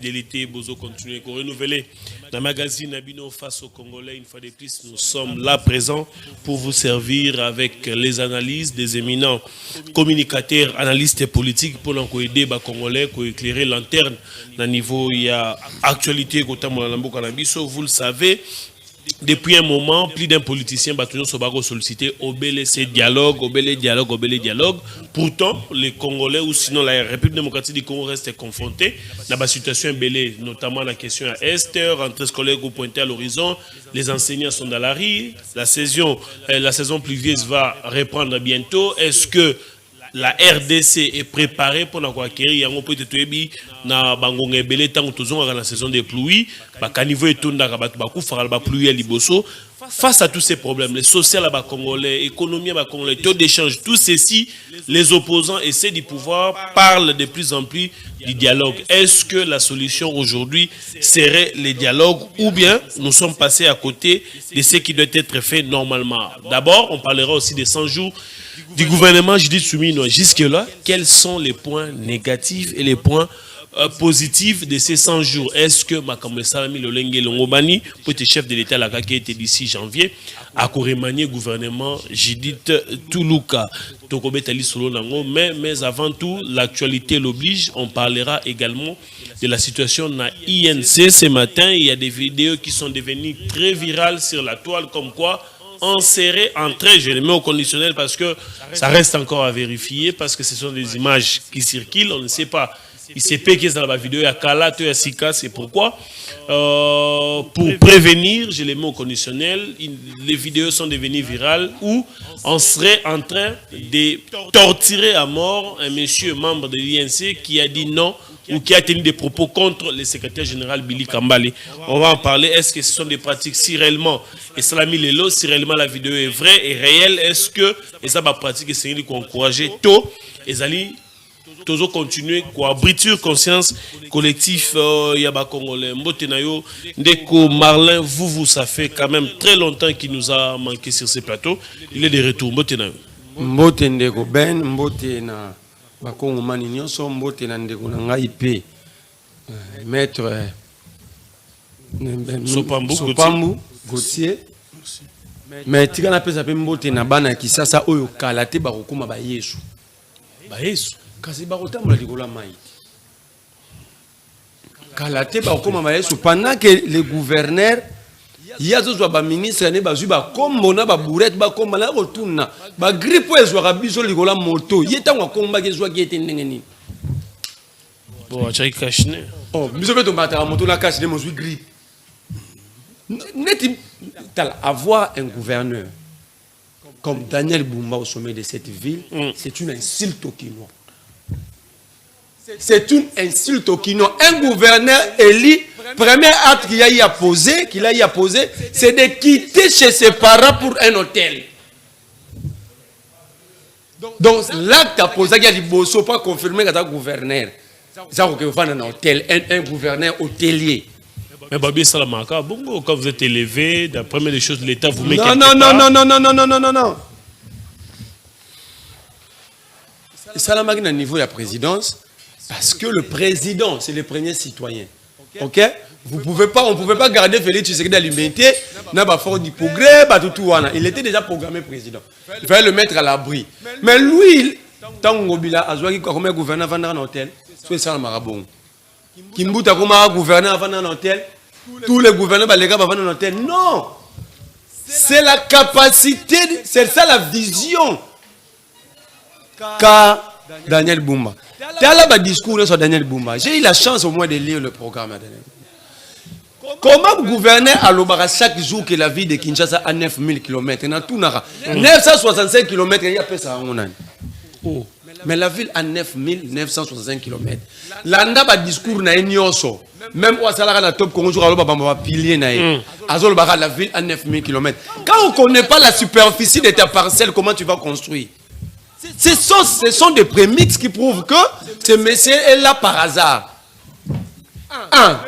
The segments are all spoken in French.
Fidélité, Bozo continue à renouveler. Dans le magazine Abino face aux Congolais, une fois de plus, nous sommes là présents pour vous servir avec les analyses des éminents communicateurs, analystes et politiques pour nous aider les Congolais, pour éclairer lanterne. Dans le niveau, il y a actualité, vous le savez. Depuis un moment, plus d'un politicien va toujours se solliciter au BLC dialogue, au BLC dialogue, au BLC dialogue. Pourtant, les Congolais ou sinon la République démocratique du Congo reste confrontée à la situation BLC, notamment la question à Esther, rentrée scolaire au pointé à l'horizon, les enseignants sont dans la rue, la saison pluvieuse va reprendre bientôt. Est-ce que la RDC est préparée pour acquérir un peu de tuebi na bangonga ebele tango tozonga na saison des pluies ba niveau etonda ka batu ba kufara ba pluie ya liboso. Face à tous ces problèmes, les sociaux à congolais, l'économie à congolais, taux d'échange, tout ceci, les opposants essaient du pouvoir, parlent de plus en plus du dialogue. Est-ce que la solution aujourd'hui serait le dialogue ou bien nous sommes passés à côté de ce qui doit être fait normalement? D'abord, on parlera aussi des 100 jours du gouvernement Judith Soumino. Jusque-là, quels sont les points négatifs et les points positifs de ces 100 jours? Est-ce que Makambe Salami Lolenge Longobani, pour être chef de l'État, la qui était d'ici janvier, a remanié le gouvernement Judith Toulouka? Mais avant tout, l'actualité l'oblige. On parlera également de la situation dans INC. Ce matin, il y a des vidéos qui sont devenues très virales sur la toile, comme quoi on serait entré, je les mets au conditionnel parce que ça reste encore à vérifier, parce que ce sont des images qui circulent, on ne sait pas. Il s'est péqué dans la vidéo, il y a Kala, il y a Sika, c'est pourquoi. Pour prévenir, je les mets au conditionnel, les vidéos sont devenues virales où on serait en train de torturer à mort un monsieur membre de l'INC qui a dit non ou qui a tenu des propos contre le secrétaire général Billy Kambale. On va en parler. Est-ce que ce sont des pratiques si réellement, et Salami Lelo, si réellement la vidéo est vraie et réelle, est-ce que ça va pratiquer, c'est une encourager tôt, et Zali toujours continuer quoi, abriture conscience collectif Yaba Congolais. Mbotenayo, Ndeko Marlin, vous ça fait quand même très longtemps qu'il nous a manqué sur ces plateaux. Il est de retour. Mbotenayo. Mbotendeko Ben, Mbotena Bakongo Manignon, son Mbotena Ndeko Nanga IP. Maître Sopambu Gauthier. Mais tika na pesa pe Mbotena bana kisasa oyo kalate bakokoma ba Yesu. Ba Yesu. Kasi bakotambola likolo mai. Kalate bakokoma ba Yesu pendant que le gouverneur yazo zwa ba ministre ne bazui ba kombona ba bourette ba komba na rotuna ba grippe ezwa biso likolo moto yetango komba ke zwa ki ete ndenge nini. Bon, achai kashne. Oh, biso beto mbata moto na kashne mo zui grippe. Neti tal avoir un gouverneur comme Daniel Bumba au sommet de cette ville, c'est une insulte au Kinois. C'est une insulte au Kinois. Un gouverneur élu, premier acte qu'il a y à poser, c'est de quitter chez ses parents pour un hôtel. Donc l'acte à poser, il y a des bossos pas confirmé que c'est un gouverneur. Ça veut dire un hôtel, un gouverneur hôtelier. Mais Babi Salamaka, bon, quand vous êtes élevé, d'après les choses de l'État, vous mettez. Non. Salamaka à niveau de la présidence, parce que le président, c'est le premier citoyen. Ok? On ne pouvait pas garder Félix Tshisekedi à l'humanité, n'a pas fort du progrès, il était déjà programmé président. Il fallait le mettre à l'abri. Mais lui, tant qu'il a joué comme un gouverneur avant un hôtel, c'est ça le marabon. Kimbuta comme un gouverneur avant un hôtel, tous les gouverneurs avant un hôtel. Non! C'est la capacité, c'est ça la vision qu'a Daniel Bumba. Tu as là discours sur Daniel Bumba. J'ai eu la chance au moins de lire le programme. Comment le gouverneur a l'obara chaque jour que la ville de Kinshasa a 9000 km? 965 km, il y a pas ça. Mais la ville a 9965 km. L'anda ba discours na enyoso. Même au salaire na top Congo jour ba pilier na e. Azol bara la ville a 9000 km. Quand on connaît pas la superficie de ta parcelle, comment tu vas construire? Ce sont des prémices qui prouvent que ce monsieur est là par hasard.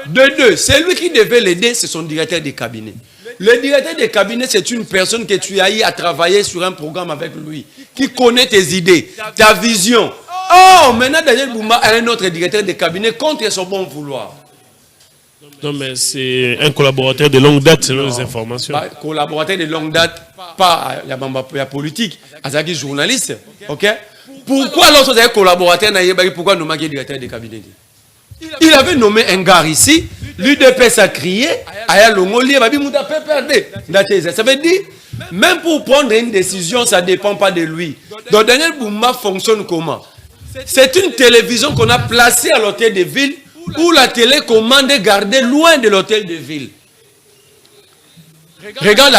Deux, c'est lui qui devait l'aider, c'est son directeur de cabinet. Le directeur de cabinet, c'est une personne que tu as eu à travailler sur un programme avec lui, qui connaît tes idées, ta vision. Oh, maintenant Daniel Bumba a un autre directeur de cabinet contre son bon vouloir. Non, mais c'est un collaborateur de longue date, selon les informations. Bah, collaborateur de longue date, pas la politique, c'est journaliste. Ok? Pourquoi lorsque vous avez collaborateur, pourquoi nous manquons directeur de cabinet? Il avait nommé un gars ici, l'UDPS a crié, Aya Longoli, ça veut dire, même pour prendre une décision, ça ne dépend pas de lui. Donc Daniel Boumba fonctionne comment? C'est une télévision qu'on a placée à l'hôtel de ville, où la télécommande est gardée loin de l'hôtel de ville. Regarde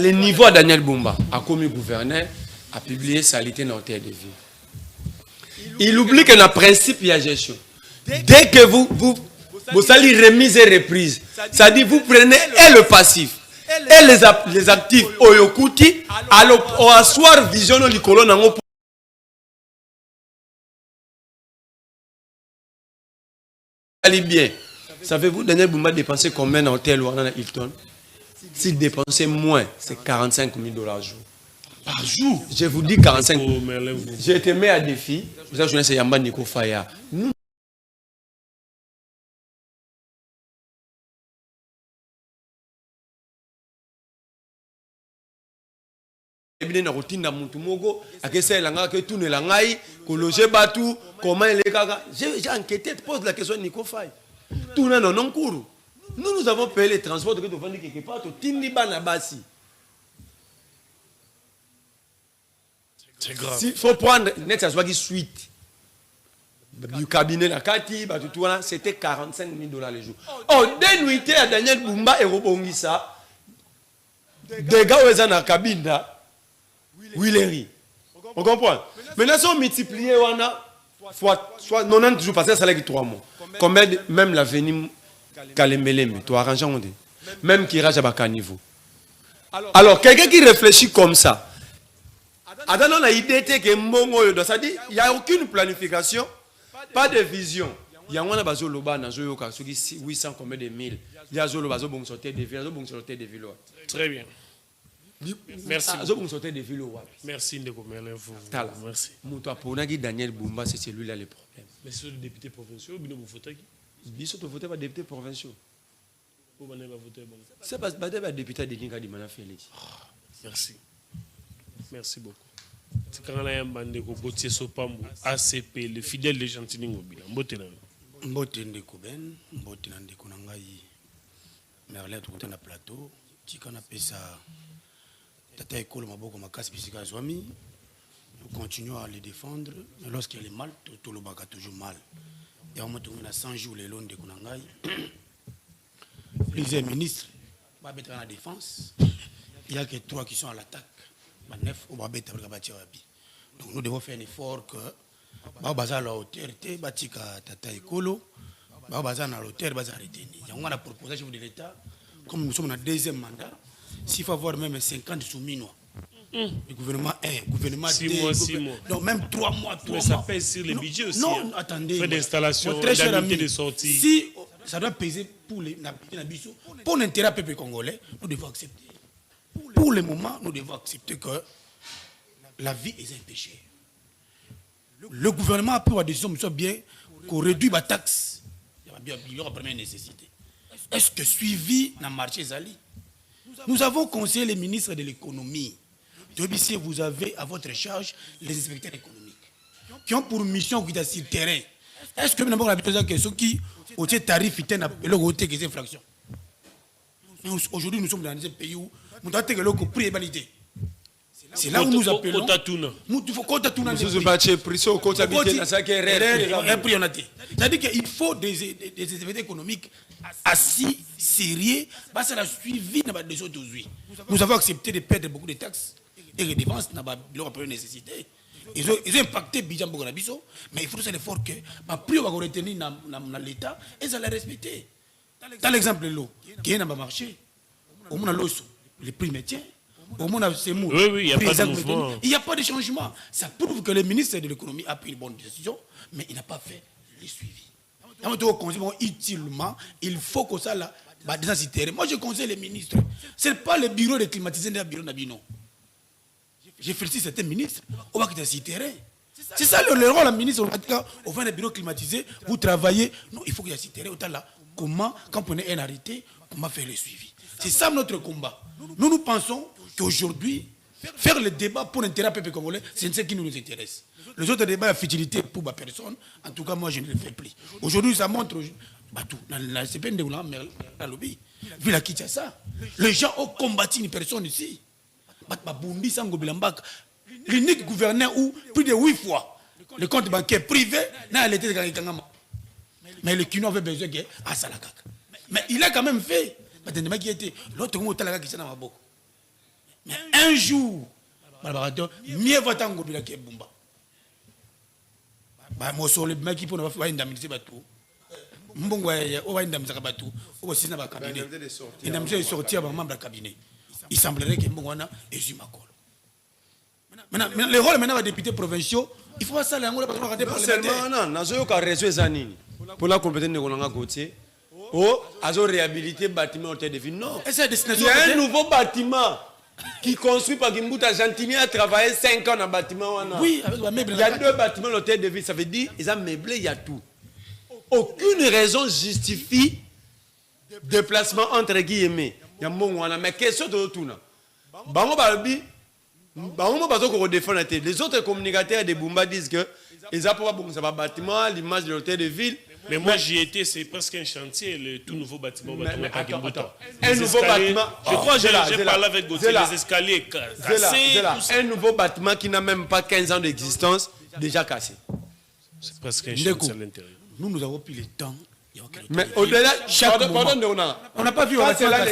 le niveau à Daniel Boumba, a commis gouverneur, a publié salité dans l'hôtel de ville. Il oublie que dans le principe, il y a gestion. Dès que vous allez remise et reprise, ça dit vous prenez et le passif et les actifs oyokuti alors au asseoir vision au licolo nango allez bien. Savez-vous Daniel Boumba dépenser combien dans l'hôtel ou dans Hilton? S'il dépensait moins, c'est 45 000 $ jour. Par jour? Je vous dis 45 000. J'ai été mis à défi. Vous savez, c'est Yamba Niko Faya. Nous, na routine na mutu moko akesa elanga ke tout ne langai ko loger batu comment il est kaka j'ai enquêté pose la question Nico Faye tout na non couru nous avons payé les transports que tu vends quelque part to tindi bana basi c'est grave il faut prendre net ça soit qui suite du cabinet la kati batu tout là c'était 45 000 $ le jour oh deux nuitées à Daniel Boumba et Robongisa des gars où ils sont dans cabine Willery. On comprend? Maintenant, si on multiplie, on a soit 90 jours passés, ça fait 3 mois. Combien même l'avenir Kalembeleme, tu arranges on dit. Même qui rage à niveau. Alors, quelqu'un qui réfléchit comme ça, Adana a idée que Mbongo, c'est-à-dire, il n'y a aucune planification, pas de vision. Il y a un bazo loba dans Zoyo, 800 combien de 1000. Il y a Zolo bazo bon sortir des villes, bon sortir des villes. Très bien. Merci. Merci Ndeko Merlin. Merci. Daniel Boumba, c'est celui-là le problème. Mais c'est le député provincial, vous votez qui? Ils sont votés par député provincial. C'est parce que le député de Dinga Dimana Félix. Merci. Merci beaucoup. C'est quand on a un bandeko Gauthier Sopambo, ACP, le fidèle de Gentini Mobile. Mbote Ndeko Ben, Mbote Ndeko Nangayi, Merlin, tout le plateau, Tika Napesa. Tata Ekolo Maboko Makas Bisika Zwami, nous continuons à les défendre, mais lorsqu'il est mal, tout le baga toujours mal. Il y a un moment où 100 jours les loans de Kunangai. Plusieurs ministres, on va mettre en défense. Il n'y a que 3 qui sont à l'attaque. 9, on va mettre en donc nous devons faire un effort que on va à la hauteur, Tata Ekolo, on va à la hauteur, on va arrêter. On a proposé au chef de l'État, comme nous sommes dans le deuxième mandat, s'il faut avoir même 50 souminois. Le gouvernement 1, gouvernement 2, 6 mois. Donc même 3 mois, 3 mois. Ça pèse sur les budgets aussi. Non, attendez. Fait d'installation, d'indemnité de sortie. Si ça doit peser pour l'intérêt du peuple congolais, nous devons accepter. Pour le moment, nous devons accepter que la vie est un péché. Le gouvernement a pris la décision, bien, qu'on réduit la taxe. Il y aura première nécessité. Est-ce que suivi dans le marché Zali? Nous avons conseillé les ministres de l'économie. Ici, vous avez à votre charge les inspecteurs économiques qui ont pour mission de sur le terrain. Est-ce que nous avons besoin que ceux qui ont des tarifs et des infractions? Aujourd'hui, nous sommes dans un pays où nous avons des prix égalité. C'est là où nous appelons. C'est-à-dire qu'il faut des inspecteurs économiques assis, sérieux, c'est la suivi des autres aujourd'hui. Nous avons accepté de perdre beaucoup de taxes et de dépenses dans la première nécessité. Ils ont impacté Bijan Bogonabiso, mais il faut faire l'effort que plus on va retenir dans l'État et ça l'a respecté. Dans l'exemple de l'eau, qui est dans le marché, au moins le prix métier, au moins c'est mou. Oui, il n'y a pas de mouvement. Il n'y a pas de changement. Ça prouve que le ministre de l'économie a pris une bonne décision, mais il n'a pas fait le suivi. Utilement, il faut que ça là, moi je conseille les ministres. Ce n'est pas le bureau de climatiser le bureau d'Abino. J'ai félicité certains ministres, on va quitter ce terrain. C'est ça le rôle de la ministre. Au fin des bureaux climatisés, vous travaillez. Non, il faut qu'il y ait ce terrain. comment, quand on est un arrêté, comment faire le suivi. C'est ça notre combat. Nous pensons qu'aujourd'hui, faire le débat pour l'intérêt du peuple congolais, c'est ce qui nous intéresse. Les autres débats, la futilité pour ma personne, en tout cas, moi, je ne le fais plus. Aujourd'hui, ça montre, tout, la CPN de la lobby, vu la Kinshasa, les gens ont combattu une personne ici. L'unique gouverneur où, plus de 8 fois, le compte bancaire privé n'a été de Kangama. Mais le Kino avait besoin de Salakak. Mais il a quand même fait. L'autre mot, mais un jour, mieux va tango bila ke bumba. Moi sur le mec qui peut pas indemniser bateau. Mbongo on va indemniser bateau. On va signer ba cabinet. Indemniser sortir ba membre cabinet. Il semblerait que Mbongo na ezu makolo. Maintenant les rôles maintenant des députés provinciaux, il faut pas ça les Angola parce qu'on a des parlementaires. Non, nazo ka réseau zanini. Pour la compétence de Kolanga Gauthier. Oh, azo réhabiliter bâtiment hôtel de ville. Non. Il y a un nouveau bâtiment qui construit par Gimbuta Gentimi a travaillé 5 ans dans le bâtiment. Oui, avec la meuble. Il y a 2 bâtiments l'hôtel de ville, ça veut dire ils ont meublé, il y a tout. Aucune raison justifie déplacement entre guillemets. Il y a mon mais question de tout là. Bango Balbi, bango bazo ko défendre les autres communicateurs de Bumba disent que ils ont pas bon ça bâtiment l'image de l'hôtel de ville. Mais moi j'y étais, c'est presque un chantier, le tout nouveau bâtiment. Un nouveau bâtiment. Je crois que j'ai parlé avec Gauthier, les escaliers cassés. Un nouveau bâtiment qui n'a même pas 15 ans d'existence, déjà cassé. C'est presque un chantier à l'intérieur. Nous avons pris le temps. Mais au-delà, on n'a pas vu quand cela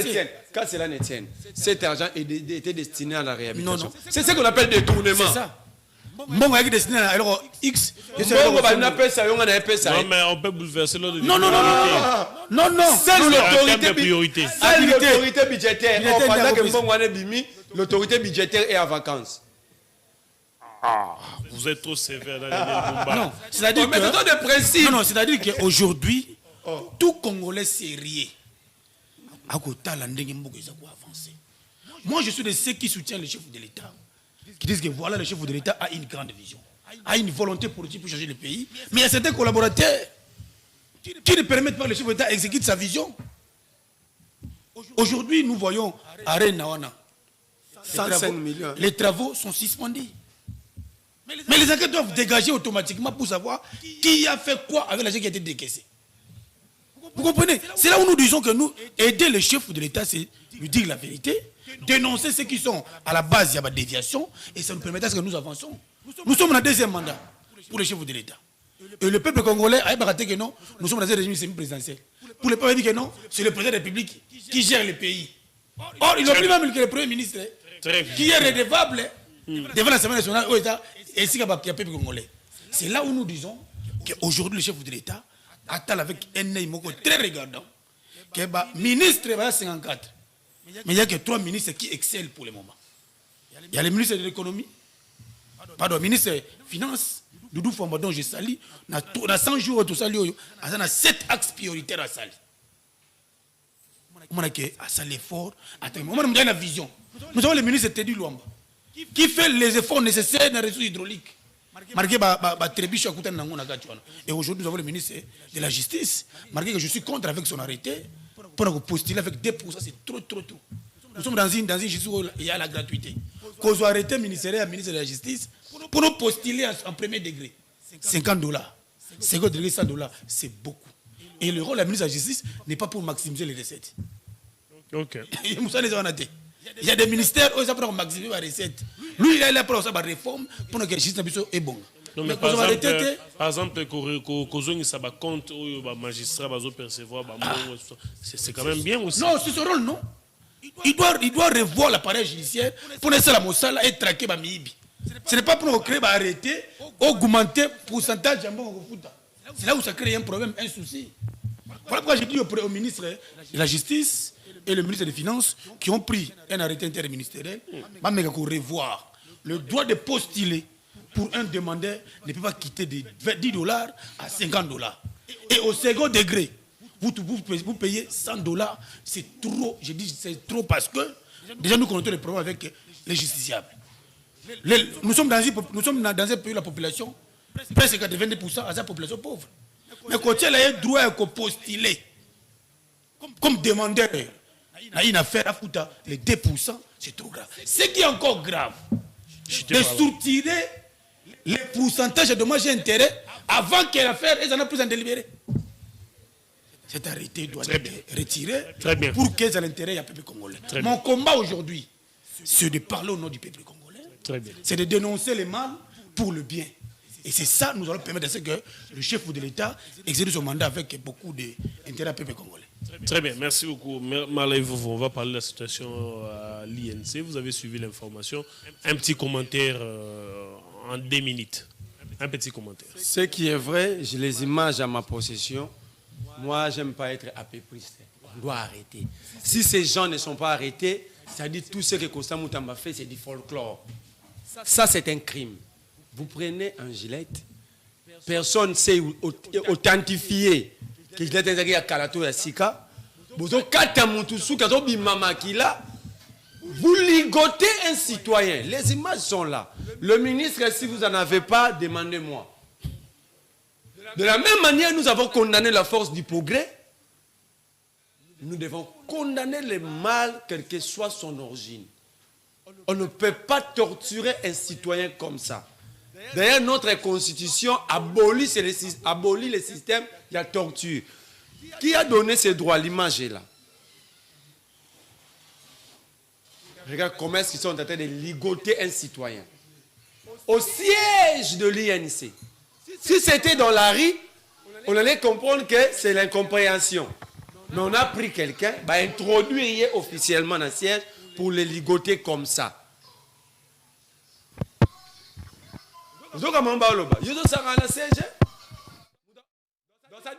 ne tienne. Cet argent était destiné à la réhabilitation. C'est ce qu'on appelle détournement. C'est ça. Bon, avec destiné à alors X. Non, mais on peut bouleverser l'ordre de non. C'est l'autorité budgétaire. Pendant que Mbongwane Bimi, l'autorité budgétaire est en vacances. Vous êtes trop sévère dans les non, c'est-à-dire que de principe. Non, c'est-à-dire qu'aujourd'hui, tout Congolais sérieux a avancer. Moi, je suis de ceux qui soutiennent le chef de l'État, qui disent que voilà, le chef de l'État a une grande vision, a une volonté politique pour changer le pays, mais il y a certains collaborateurs qui ne permettent pas que le chef de l'État exécute sa vision. Aujourd'hui, nous voyons à Renawana, 105 millions. Les travaux sont suspendus. Mais les enquêtes doivent dégager automatiquement pour savoir qui a fait quoi avec l'argent qui a été décaissé. Vous comprenez? C'est là où nous disons que nous, aider le chef de l'État, c'est lui dire la vérité, dénoncer ceux qui sont à la base, il y a des déviations, et ça nous permettra que nous avançons. Nous sommes dans le deuxième mandat pour le chef de l'État. Et le peuple congolais a raté que non, nous sommes dans un régime semi-présidentiel. Pour le peuple, il dit que non, c'est le président de la République qui gère le pays. Or, il n'a plus même que le Premier ministre, qui est redevable devant l'Assemblée nationale au État, et c'est le peuple congolais. C'est là où nous disons qu'aujourd'hui, le chef de l'État attend avec un œil très regardant que le ministre va 54. Mais il n'y a que 3 ministres qui excellent pour le moment. Il y a le ministre de l'économie, pardon, le ministre des Finances, Doudou Famba, dont je salue, dans 100 jours, tout ça, il y a 7 axes prioritaires à salir. On a salé fort. On a la vision. Nous avons le ministre Teddy Luamba, qui fait les efforts nécessaires dans les réseaux hydrauliques. Et aujourd'hui, nous avons le ministre de la Justice. Marqué que je suis contre avec son arrêté. Pour postuler avec 2%, c'est trop. Nous sommes dans une justice où il y a la gratuité. Qu'on soit arrêté ministériel à ministre de la Justice pour nous postuler en premier degré. $50. Second degré, $100, c'est beaucoup. Et le rôle de la ministre de la Justice n'est pas pour maximiser les recettes. Ok. Il y a des ministères où ils pour maximiser les recettes. Lui, il est là pour faire la réforme pour que la justice est bonne. Non, mais par exemple, quand compte où les magistrats vont percevoir, c'est quand même bien aussi. Non, c'est son rôle, non. Il doit revoir l'appareil judiciaire pour laisser la Mossala et traquer Bamibi. Ce n'est pas pour créer, arrêter, augmenter le pourcentage. C'est là où ça crée un problème, un souci. Voilà pourquoi j'ai dit au ministre de la Justice et le ministre des Finances qui ont pris un arrêté interministériel, mais qu'on revoir le droit de postuler pour un demandeur ne peut pas quitter de $10 à $50. Et au second degré, vous payez $100, c'est trop. Je dis c'est trop parce que déjà nous connaissons les problèmes avec les justiciables. Nous sommes dans un pays où la population, presque 90% à sa population pauvre. Mais quand il y a un droit à postuler comme demandeur. Il a fait les 2%, c'est trop grave. Ce qui est encore grave, de soutirer les pourcentages de dommages et intérêts avant que l'affaire ait en plus en délibéré. Cette arrêté doit être retiré pour qu'ils aient l'intérêt du peuple congolais. Mon combat aujourd'hui, c'est de parler au nom du peuple congolais. C'est de dénoncer les mal pour le bien. Et c'est ça, nous allons permettre à ce que le chef de l'État exerce son mandat avec beaucoup d'intérêt au peuple congolais. Très bien, merci beaucoup. Marley, on va parler de la situation à l'INC. Vous avez suivi l'information. Un petit commentaire en 2 minutes. Un petit commentaire. Ce qui est vrai, j'ai les images à ma possession. Moi, j'aime pas être apépriste. On doit arrêter. Si ces gens ne sont pas arrêtés, c'est-à-dire tout ce que Constant Moutamba fait, c'est du folklore. Ça, c'est un crime. Vous prenez un gilet, personne ne sait authentifier que gilet est à Kalato et à Sika. Vous ligotez un citoyen. Les images sont là. Le ministre, si vous n'en avez pas, demandez-moi. De la même manière, nous avons condamné la force du progrès. Nous devons condamner le mal, quelle que soit son origine. On ne peut pas torturer un citoyen comme ça. D'ailleurs, notre constitution abolit le système de la torture. Qui a donné ce droit? L'image est là. Regarde comment est-ce qu'ils sont en train de ligoter un citoyen. Au siège de l'INC. Si c'était dans la rue, on allait comprendre que c'est l'incompréhension. Mais on a pris quelqu'un, introduire officiellement dans le siège pour le ligoter comme ça. Vous avez comment ça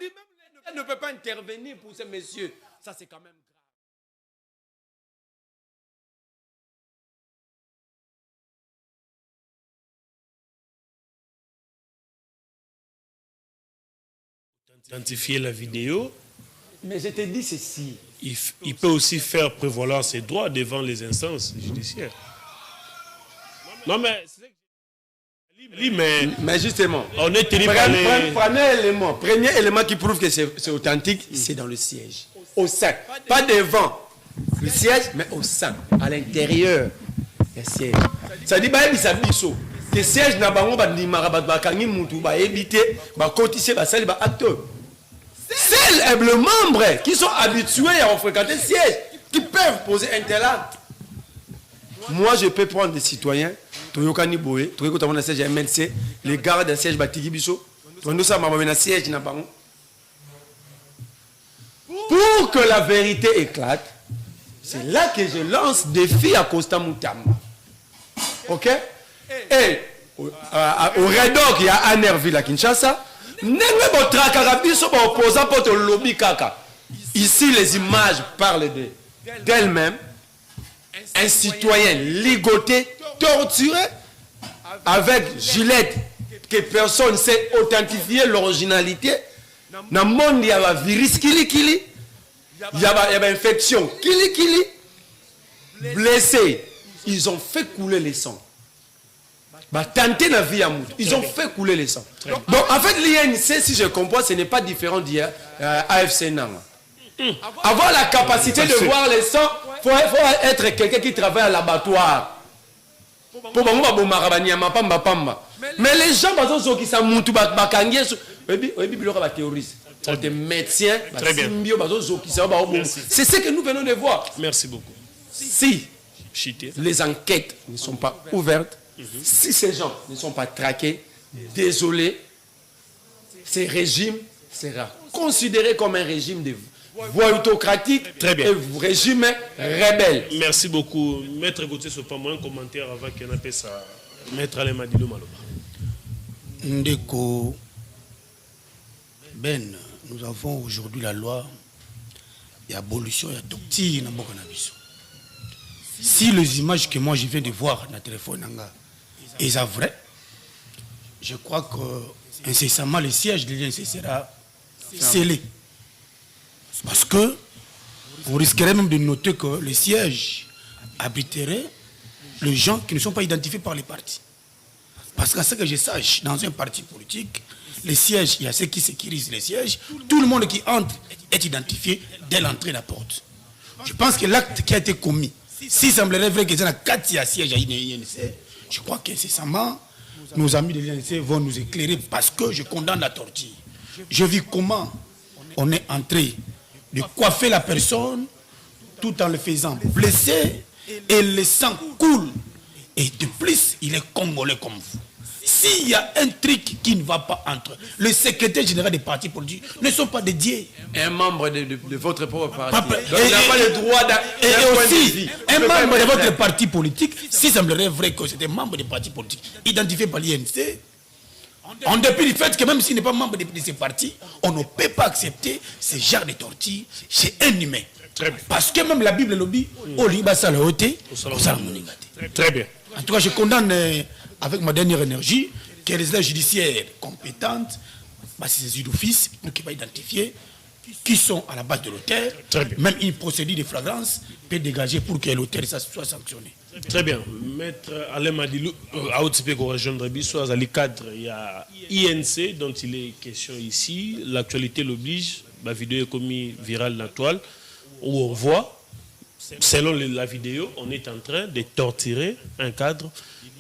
dit même l'État ne peut pas intervenir pour ces messieurs. Ça c'est quand même grave. Identifier la vidéo. Mais je te dis ceci. Il peut aussi faire prévaloir ses droits devant les instances judiciaires. Non mais... Mais justement, on est tenu par les... Premier élément qui prouve que c'est authentique, c'est dans le siège. Au sein. Pas devant le siège, mais au sein. À l'intérieur du siège. Ça dit, le siège n'a pas c'est les membres qui sont habitués à fréquenter le siège, qui peuvent poser un tel acte. Moi, je peux prendre des citoyens, les gardes d'un siège, pour que la vérité éclate. C'est là que je lance défi à Constant Moutamba. Ok? Et au Redoc, il y a Anerville à Kinshasa. Ici, les images parlent d'elles-mêmes. Un citoyen ligoté, torturé, avec gilet, que personne ne sait authentifier l'originalité. Dans le monde, il y a virus kili, il y a infection kili, blessé. Ils ont fait couler les sangs. Ils ont fait couler les sangs. Donc, en fait, l'INC, si je comprends, ce n'est pas différent d'AFC Nanga. Avoir la capacité de voir les sangs, il faut être quelqu'un qui travaille à l'abattoir. Mais les gens, qui sont des médecins, c'est ce que nous venons de voir. Merci beaucoup. Si les enquêtes ne sont pas ouvertes, si ces gens ne sont pas traqués, désolé, ce régime sera considéré comme un régime de voyou-autocratique et régime rebelle. Merci beaucoup. Maître Gauthier Sopamo, un commentaire avant qu'on appelle ça. Maître Alemadilo Maloba. Ndeko Ben, nous avons aujourd'hui la loi d'abolition et de torture. Si les images que moi je viens de voir dans le téléphone est vrai, je crois que incessamment le siège de l'INC sera scellé. Parce que vous risquerez même de noter que le siège abriterait les gens qui ne sont pas identifiés par les partis. Parce qu'à ce que je sache, dans un parti politique, les sièges, il y a ceux qui sécurisent les sièges. Tout le monde qui entre est identifié dès l'entrée de la porte. Je pense que l'acte qui a été commis, s'il semblerait vrai que c'est un 4 sièges à l'INC, je crois que incessamment, nos amis de l'INC vont nous éclairer parce que je condamne la torture. Je vis comment on est entré de coiffer la personne tout en le faisant blesser et le sang coule. Et de plus, il est congolais comme vous. S'il y a un truc qui ne va pas entre le secrétaire général des partis politiques ne sont pas dédiés. Un membre de votre propre parti. Donc, il n'a pas le droit et aussi, un membre de votre parti politique, s'il semblerait vrai que c'était un membre du parti politique identifié par l'INC, en dépit du fait que même s'il n'est pas membre de ces partis, on ne peut pas accepter ce genre de torture chez un humain. Parce que même la Bible le dit, Très bien. en tout cas, je condamne avec ma dernière énergie que les états judiciaires compétentes, ces d'office, pour qu'ils soient identifiés, qui sont à la base de l'auteur. Même une procédure de flagrance peut dégager pour que l'auteur soit sanctionné. Très bien. Maître Alain Madilou, à OTP pour rejoindre Bissou, à le cadre, il y a INC dont il est question ici. L'actualité l'oblige. La vidéo est commise virale dans la toile où on voit, selon la vidéo, on est en train de torturer un cadre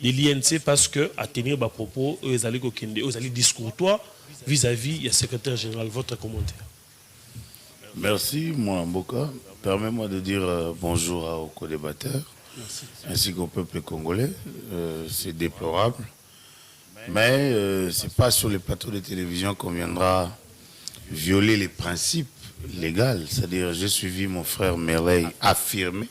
de l'INC parce que à tenir des propos, aux allés discourtois vis-à-vis du secrétaire général. Votre commentaire. Merci, moi, Mboka. Permets-moi de dire bonjour aux co-débatteurs ainsi qu'au peuple congolais. C'est déplorable, mais ce n'est pas sur les plateaux de télévision qu'on viendra violer les principes légaux. C'est-à-dire, j'ai suivi mon frère Merley affirmer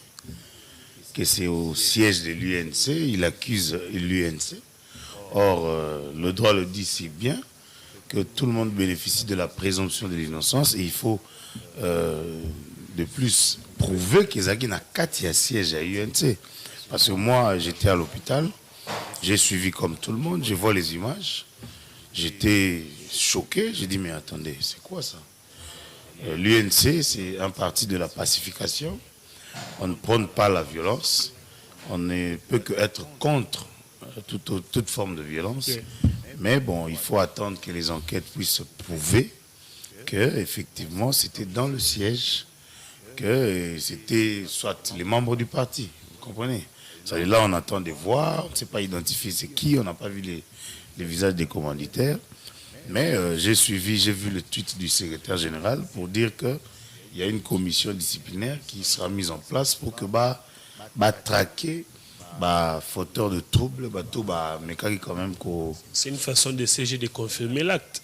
que c'est au siège de l'UNC, il accuse l'UNC. Or, le droit le dit si bien que tout le monde bénéficie de la présomption de l'innocence et il faut de plus prouver que Zaki n'a qu'à siège à l'UNC. Parce que moi, j'étais à l'hôpital, j'ai suivi comme tout le monde, je vois les images, j'étais choqué, j'ai dit mais attendez, c'est quoi ça? L'UNC, c'est un parti de la pacification. On ne prône pas la violence. On ne peut qu'être contre toute forme de violence. Mais bon, il faut attendre que les enquêtes puissent prouver que effectivement c'était dans le siège, que c'était soit les membres du parti. Vous comprenez? Là, on attend de voir, on ne sait pas identifier c'est qui, on n'a pas vu les visages des commanditaires. Mais j'ai vu le tweet du secrétaire général pour dire qu'il y a une commission disciplinaire qui sera mise en place pour que traquer fauteur de troubles, mais quand même c'est une façon de CG de confirmer l'acte.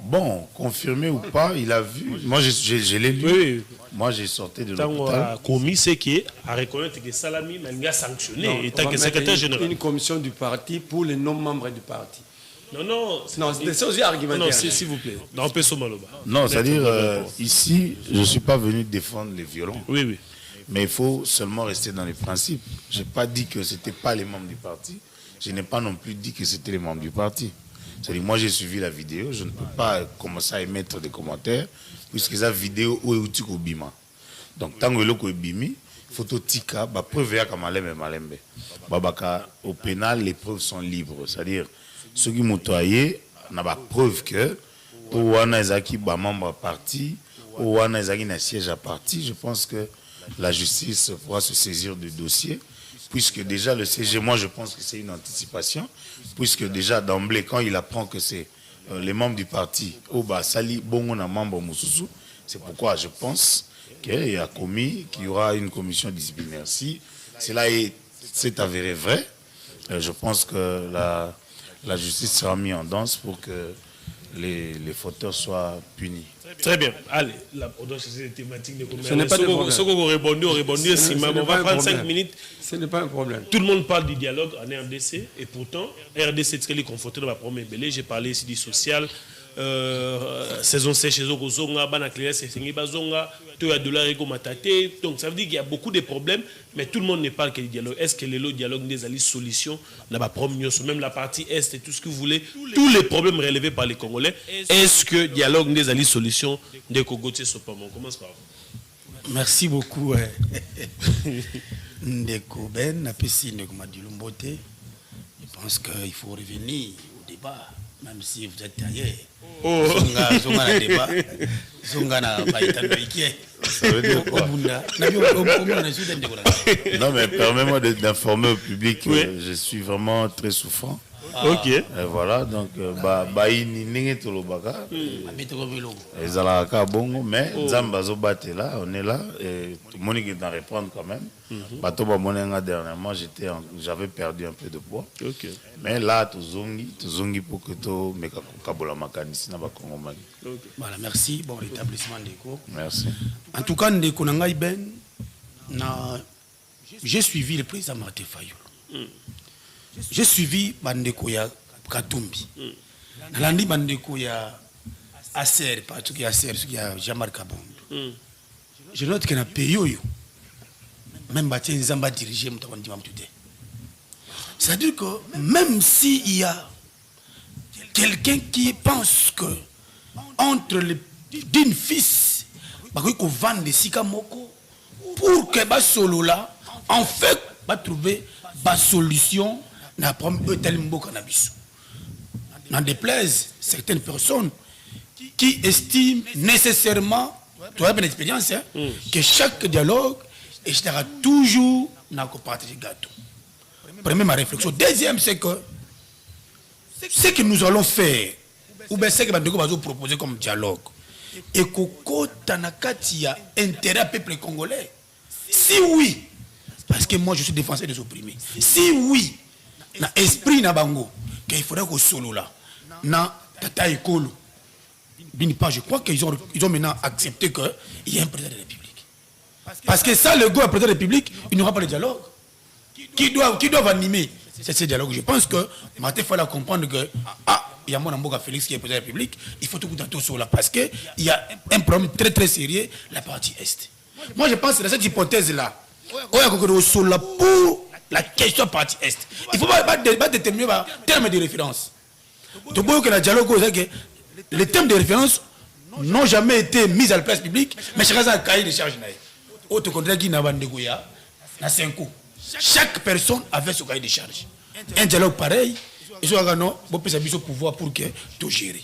Bon, confirmé ou pas, il a vu. Moi, je l'ai lu. Oui. Moi, j'ai sorti de l'hôpital. Commis, c'est qui a reconnaître que Salami m'a sanctionné. Non, que secrétaire général. Une commission du parti pour les non-membres du parti. Non, c'est aussi argumentaire. Non, s'il vous plaît. Non, non, c'est-à-dire, ici, je ne suis pas venu défendre les violents. Oui. Mais il faut seulement rester dans les principes. Je n'ai pas dit que ce n'était pas les membres du parti. Je n'ai pas non plus dit que c'était les membres du parti. C'est-à-dire, moi, j'ai suivi la vidéo. Je ne peux pas commencer à émettre des commentaires puisque cette vidéo est où tu bima. Donc, tant que l'eau est bimi, il faut tika, preuve ya kamalembe malembe. Au pénal, les preuves sont libres. C'est-à-dire, ceux qui m'ont toyé, on a la preuve que Ouana Ezaki membre parti, Ouana Ezaki na siège à parti. Je pense que la justice pourra se saisir du dossier, puisque déjà le CG, moi je pense que c'est une anticipation, puisque déjà d'emblée, quand il apprend que c'est les membres du parti, Sali Bongona membre Moussoussou, c'est pourquoi je pense qu'il y a commis, qu'il y aura une commission disciplinaire. Si cela s'est avéré vrai, je pense que la justice sera mise en danse pour que les fauteurs soient punis. Très bien. Allez, on doit chercher des thématiques de Ce n'est pas de problème. Ceux qui ont répondu, on va prendre 5 minutes. Ce n'est pas un problème. Tout le monde parle du dialogue en RDC et pourtant, RDC est très confronté dans ma première belée. J'ai parlé ici du social. Saison sèche chez Ozonga, Banakléa, c'est Bazonga, Toya Dollar et Gomatate. Donc ça veut dire qu'il y a beaucoup de problèmes, mais tout le monde ne parle que du dialogue. Est-ce que le dialogue des alliés solutions n'a pas promis, même la partie Est et tout ce que vous voulez, tous les problèmes relevés par les Congolais, est-ce que dialogue des alliés solutions de Kogoté Sopamon? On commence par vous. Merci beaucoup. Ndeko Ben, Napesi Ndeko Madilou Mbote. Je pense qu'il faut revenir au débat. Même si vous êtes ailleurs. Oh. Zonga débat. Zonga na païtan baïkié. Ça veut dire quoi? Non, mais permets-moi d'informer au public que oui. je suis vraiment très souffrant. Ok. Et voilà, donc, baïni n'engé tolobaka. Ils allaient à Bongo, mais Zambazo Baté là, on est là, et tout le monde qui est en répondre quand même. Batoba Monenga dernièrement, j'avais perdu un peu de poids. Ok. Mais là, Tuzongi pour que tu me kabola makanisi na bakongomani. Voilà, merci. Bon rétablissement Ndeko. Merci. En tout cas, Ndeko Nangai Ben, j'ai suivi le président Martin Fayulu. J'ai suivi Bandeko ya Katumbi. Nalandi Bandeko ya Aser, pas tout qui Aser, ce qui a Jean-Marc Kabondo. Je note qu'il y a un pays où même Bastien Zamba dirigé c'est-à-dire que même s'il y a quelqu'un qui pense que entre les d'une fils, il faut vendre des sikamoko pour que Basolo là, en fait, va trouver la solution. N'en déplaise certaines personnes qui estiment nécessairement, tu as une expérience, hein, que chaque dialogue sera toujours dans le partage gâteau. Première ma réflexion. Deuxième, c'est que ce que nous allons faire, ou bien ce que nous allons proposer comme dialogue, et que Tanakati a intérêt au peuple congolais. Si oui, parce que moi je suis défenseur des opprimés, si oui, na esprit na bango qu'il faudrait que solo là na tata ekolo je crois qu'ils ont maintenant accepté qu'il y a un président de la République, parce que ça le président de la République il n'y aura pas de dialogue qui doivent animer ce dialogue. Je pense que Martin fallait comprendre que il y a mon Mboka Félix qui est président de la République, il faut tout couper sur là parce que il y a un problème très très sérieux la partie est. Moi je pense que dans cette hypothèse là on a que sur là pour la question partie est. Il ne faut pas déterminer par terme de référence. Tu vois que le dialogue, les termes de référence n'ont jamais été mis à la place publique, mais chacun a un cahier de charge. Autre contrat qui n'a pas de goya, n'a 5 coups. Chaque personne avait son cahier de charge. Un dialogue pareil, ils ont non, bon peut s'abuser au pouvoir pour que tout gère.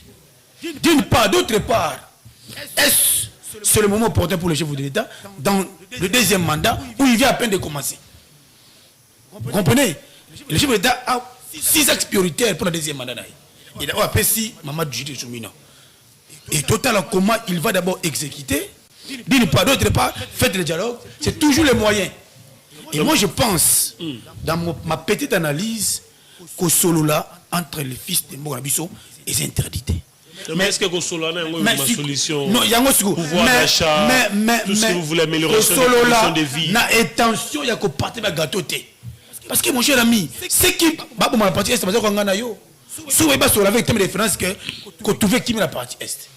D'une part, d'autre part, est-ce c'est le moment opportun pour le chef de l'État dans le deuxième mandat où il vient à peine de commencer. Vous comprenez? Le chef de l'État a 6 axes prioritaires pour le deuxième mandat. Il a appelé 6 Mamadou Djité Choumina. Et total, comment il va d'abord exécuter, d'une part, d'autre part, faites le dialogue, c'est toujours les moyens. Et moi je pense, dans ma petite analyse, que solo là, entre les fils de Mbogabiso, est interdité. Mais est-ce que Solana a une solution? Non, il y a un pouvoir d'achat, tout ce que vous voulez améliorer sur les conditions de vie. Na intention, il y a que partir de gâteau. Parce que mon cher ami, c'est qui va pour la partie est, c'est parce qu'on a yo. Si vous avez avec thème de référence que tu veux qui met la partie est.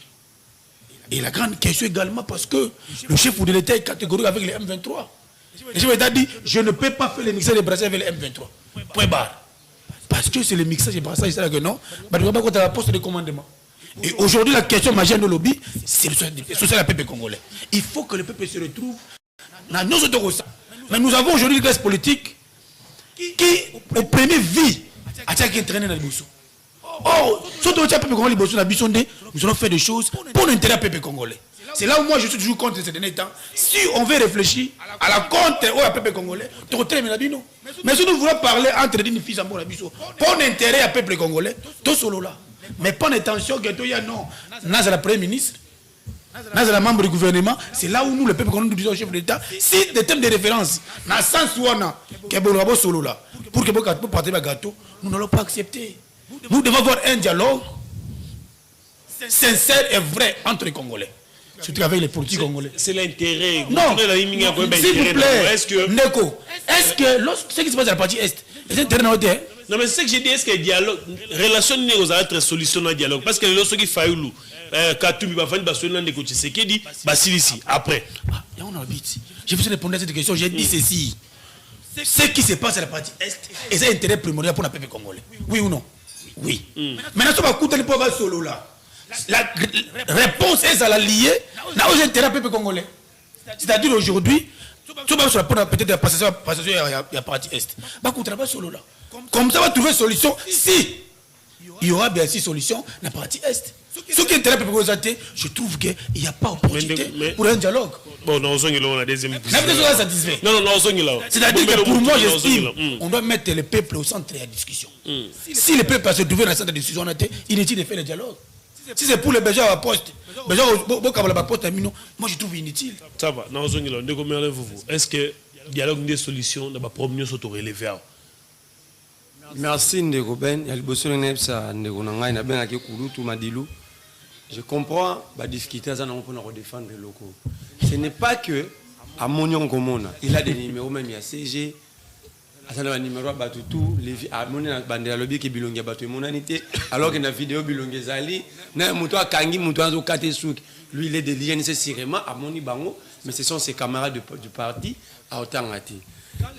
Et la grande question également parce que le chef de l'État est catégorique avec les M23. Le chef de l'État dit je ne peux pas faire le mixage de brassage avec les M23. Point barre. Parce que c'est le mixage de brassage, c'est là que non, mais tu ne vas pas contre la poste de commandement. Et aujourd'hui, la question majeure de lobby, c'est le peuple congolais. Il faut que le peuple se retrouve dans nos autres. Mais nous avons aujourd'hui une classe politique qui, au premier vie, a entraîné dans le Bosso. Oh, surtout le peuple congolais, nous allons faire des choses pour l'intérêt du peuple congolais. C'est là où moi je suis toujours contre ces derniers temps. Si on veut réfléchir à la contre au peuple congolais, mais si nous voulons parler entre les filles en Bonabiso, pour l'intérêt du peuple congolais, tout solo là. Mais pas d'intention que tu y a non. Naz la Premier ministre, Naz la membre du gouvernement, c'est là où nous, le peuple, nous disons au chef de l'État, si des thèmes de référence, dans le sens où on a, qu'il y a solo là, pour que vous partez le gâteau, nous n'allons pas accepter. Nous devons avoir un dialogue sincère et vrai entre les Congolais. Surtout avec les politiques congolais. C'est l'intérêt. Non, s'il vous plaît, Neko, est-ce que ce qui se passe à la partie Est, les intérêts dans le non, mais c'est ce que j'ai dit, est-ce que le dialogue, relation n'est aux autres solutions dans le dialogue? Parce que lorsque il faille, Katumbi va faire une baston de côté, c'est qui dit, Basilisi, après. Je vous ai répondu à cette question, j'ai dit ceci. Ce qui se passe à la partie Est, est un intérêt primordial pour le peuple congolais. Oui ou non? Oui. Maintenant, si on va écouter le pauvre solo là, la réponse est à la lier aux intérêts du peuple congolais. C'est-à-dire aujourd'hui, tu vas peut-être la passation à la partie Est. Bah, écoute, solo là. Comme ça, on va trouver une solution si il y aura bien si solution dans la partie Est. Ce qui est très peu présenté, je trouve qu'il n'y a pas opportunité pour un dialogue. Bon, non, on a deuxième satisfait. Non, c'est-à-dire que pour moi, j'estime on doit mettre le peuple au centre de la discussion. Si le peuple se trouve dans le centre de la discussion, inutile de faire le dialogue. Si c'est pour les besoins à poste, moi je trouve inutile. Ça va, est-ce que le dialogue des solutions n'a pas promis s'auto-relever? Merci Ndeko Ben. Je comprends la difficulté à défendre les locaux. Ce n'est pas que à Monion Komona, il a des numéros, même il y a CG, un numéro à Batutu, à Monion Bandela Lobby qui bilongue à Batu Monanité, alors qu'il y a une vidéo bilongue Zali, n'a un mouton à Kangi, mouton à Katesouk. Lui, il est de l'INC Sirema à Moni Bango, mais ce sont ses camarades du parti à Otangati.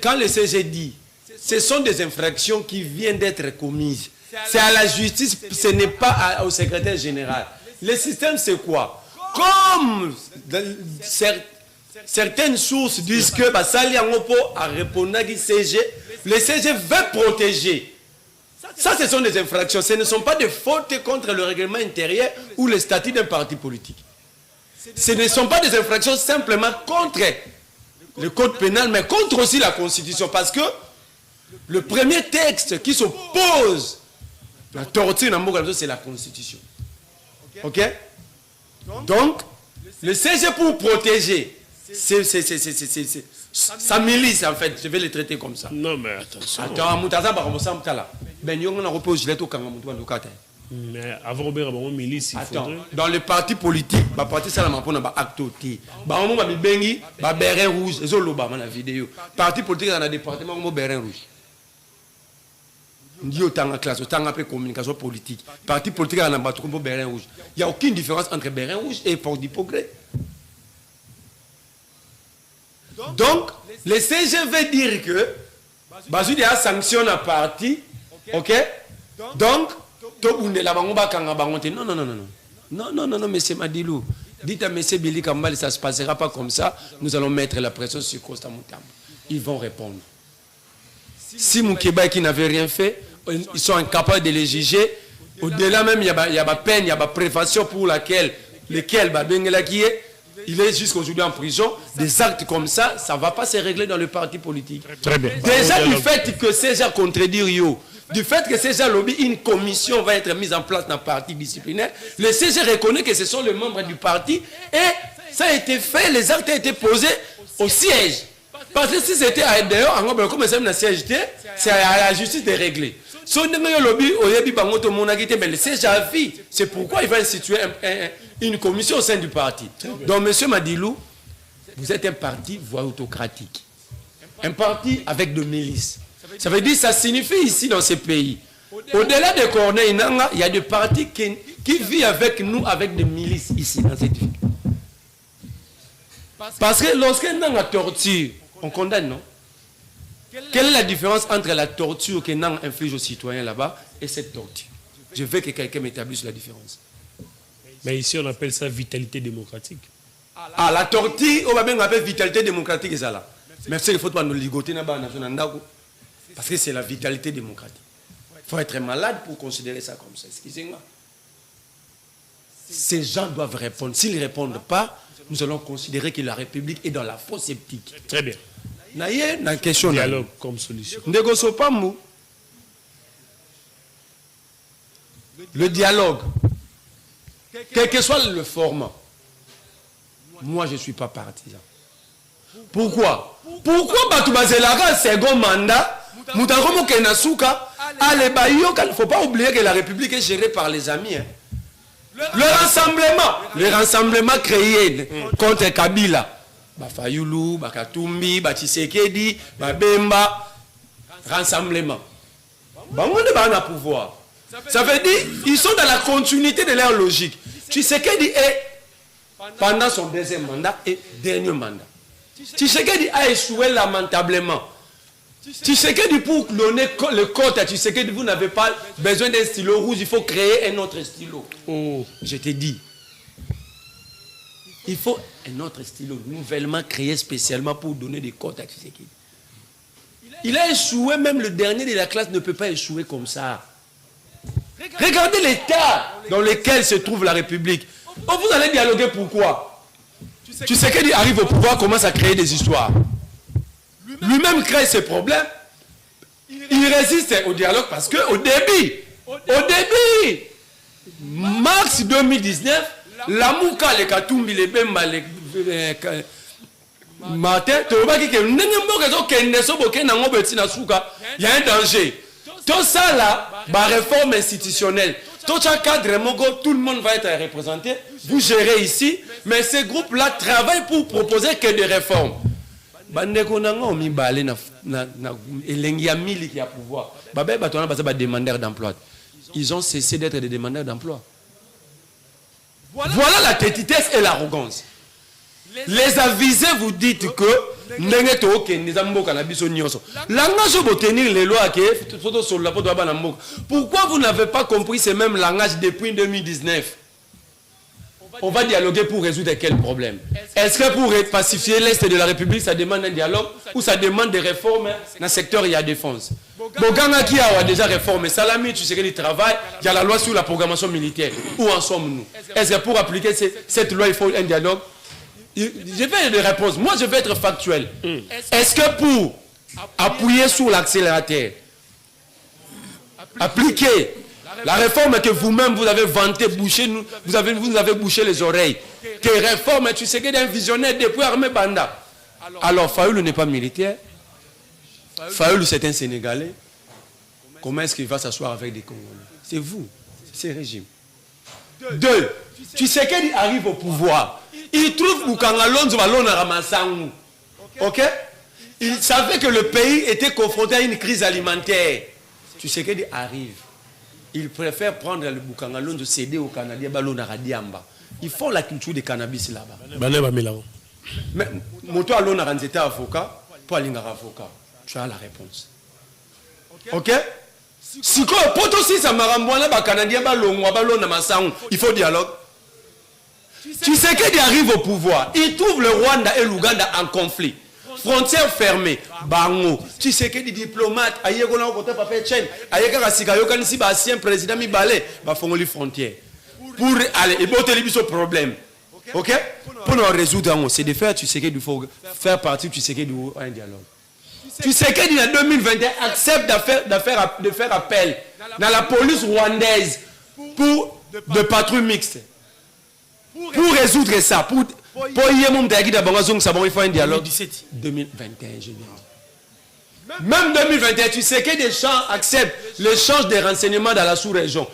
Quand le CG dit, ce sont des infractions qui viennent d'être commises, c'est à la justice, ce n'est pas au secrétaire général. Le système, c'est quoi? Comme certaines sources disent que Sali Angopo a répondu à CG, le CG veut protéger. Ça, ce sont des infractions. Ce ne sont pas des fautes contre le règlement intérieur ou le statut d'un parti politique. Ce ne sont pas des infractions simplement contre le code pénal, mais contre aussi la Constitution. Parce que le premier texte qui s'oppose à la torture dans le c'est la Constitution. Ok? Donc, le CG pour protéger, sa milice en fait, je vais le traiter comme ça. Non mais attention. Mais avant de milice, il faudrait... Dans le parti politique, le parti Salama pour un acte oti. Baromo ba bengi, ba béret rouge, et zolo la vidéo. Parti politique dans le département mo béret rouge. Ndi otanga classe, otanga pe communication politique. Parti politique dans le béret rouge. Il n'y a aucune différence entre béret rouge et Fort du Progrès. Donc, le CG veut dire que Bazoudi a sanctionné un parti, ok? Donc, non, monsieur Madilou. Dites à monsieur Billy Kambal, ça ne se passera pas comme ça. Nous allons mettre la pression sur Costa Moutambo. Ils vont répondre. Si Moukeba qui n'avait rien fait, ils sont incapables de les juger. Au-delà même, il y a ma peine, il y a ma prévention pour laquelle il est jusqu'aujourd'hui en prison. Des actes comme ça, ça ne va pas se régler dans le parti politique. Très bien. Déjà du fait que César contredit Rio, du fait que César lobby, une commission va être mise en place dans le parti disciplinaire, le César reconnaît que ce sont les membres du parti et ça a été fait, les actes ont été posés au siège. Parce que si c'était à dehors, comme c'est à la justice de régler. Si on a lobby, mais le César a vu. C'est pourquoi il va instituer une commission au sein du parti. Donc, monsieur Madilou, vous êtes un parti voyou-autocratique. Un parti avec de milices. Ça veut dire, ça signifie ici dans ces pays. Au-delà de Corneille Nanga, il y a des partis qui vivent avec nous, avec des milices ici, dans cette ville. Parce que lorsqu'un Nanga torture, on condamne, non? Quelle est la différence entre la torture que Nanga inflige aux citoyens là-bas et cette torture? Je veux que quelqu'un m'établisse la différence. Mais ici, on appelle ça vitalité démocratique. Ah, la torture, on appelle vitalité démocratique, c'est ça là. Mais il faut pas nous ligoter parce que c'est la vitalité démocratique. Il faut être malade pour considérer ça comme ça. Excusez-moi. Ces gens doivent répondre. S'ils ne répondent pas, nous allons considérer que la République est dans la fausse sceptique. Très bien. La question dialogue comme solution. Le dialogue, quel que soit le format, moi je ne suis pas partisan. Pourquoi? Pourquoi Batoubazelara, second mandat, il ne faut pas oublier que la République est gérée par les amis. Hein. Le rassemblement créé contre Kabila, Bafayoulou, Bakatumbi, Bachisekedi, Babemba, rassemblement. On a pouvoir. Ça veut dire ils sont dans la continuité de leur logique. Tshisekedi est pendant son deuxième mandat et dernier mandat. Tshisekedi a échoué lamentablement. Tshisekedi pour donner le code à Tshisekedi, vous n'avez pas besoin d'un stylo rouge, il faut créer un autre stylo. Oh, je te dis. Il faut un autre stylo nouvellement créé spécialement pour donner des codes à Tshisekedi. Il a échoué, même le dernier de la classe ne peut pas échouer comme ça. Regardez l'état dans lequel se trouve la République. Oh, vous allez dialoguer pourquoi? Tu sais qu'il arrive au pouvoir, commence à créer des histoires. Lui-même crée ses problèmes. Il résiste au dialogue parce qu'au début, mars 2019, la Mouka, les Katumbi, les Bemba, les Martin, il y a un danger. Tout ça là, la réforme institutionnelle. Tout ça cadre, tout le monde va être représenté. Vous gérez ici, mais ces groupes-là travaillent pour proposer que des réformes. Ils ont cessé d'être des demandeurs d'emploi. Voilà la tétitesse et l'arrogance. Les avisés vous dites que pourquoi vous n'avez pas compris ce même langage depuis 2019? On va dialoguer pour résoudre quel problème? Est-ce que pour pacifier l'Est de la République, ça demande un dialogue ou ça demande des réformes dans le secteur de la défense? Boganga qui a déjà réformé, Salami, tu sais qu'il travaille, il y a la loi sur la programmation militaire. Où en sommes-nous? Est-ce que pour appliquer cette loi, il faut un dialogue? Je vais des réponses. Moi, je vais être factuel. Est-ce que pour appuyer sur l'accélérateur, appliquer la réforme que vous-même vous avez vantée, vous avez bouché les oreilles, que réforme, tu sais qu'il y a un visionnaire depuis Armée Banda. Alors, Fayoulou n'est pas militaire. Fayoulou, c'est un Sénégalais. Comment est-ce qu'il va s'asseoir avec des Congolais? C'est vous, c'est le régime. Deux, tu sais qu'il arrive au pouvoir. Il trouve Boukangalonzo Valona Ramassangu. Ok? Il savait que le pays était confronté à une crise alimentaire. Tu sais qu'il arrive. Il préfère prendre le Boukangalonzo, céder au Canadien, Balona Radiamba. Ils font la culture du cannabis là-bas. Mais Moto Alona Ranzeta avocat, pas Lingara avocat. Tu as la réponse. Ok? Si quoi, poto si ça m'a remboursé, le Canadien, Balona Massangu, il faut dialogue. Tu sais qu'il arrive au pouvoir, il trouve le Rwanda et l'Ouganda en conflit. Frontières fermées, Bango. Tu sais que des diplomates, Ayegona côté Papa Chen, Ayega Sikayokan si ancien président Mibale, va faire les frontières. Pour aller, il faut téléviser ce problème. Ok? Pour nous résoudre, c'est de faire, tu sais qu'il faut faire partie, tu sais qu'il y a un dialogue. Tu sais qu'il en 2021 accepte de faire appel dans la police rwandaise pour de patrouilles mixtes. Pour résoudre ça, pour y il faut un dialogue. 2021, je viens. Même 2021, tu sais que des gens acceptent l'échange des renseignements dans la sous-région.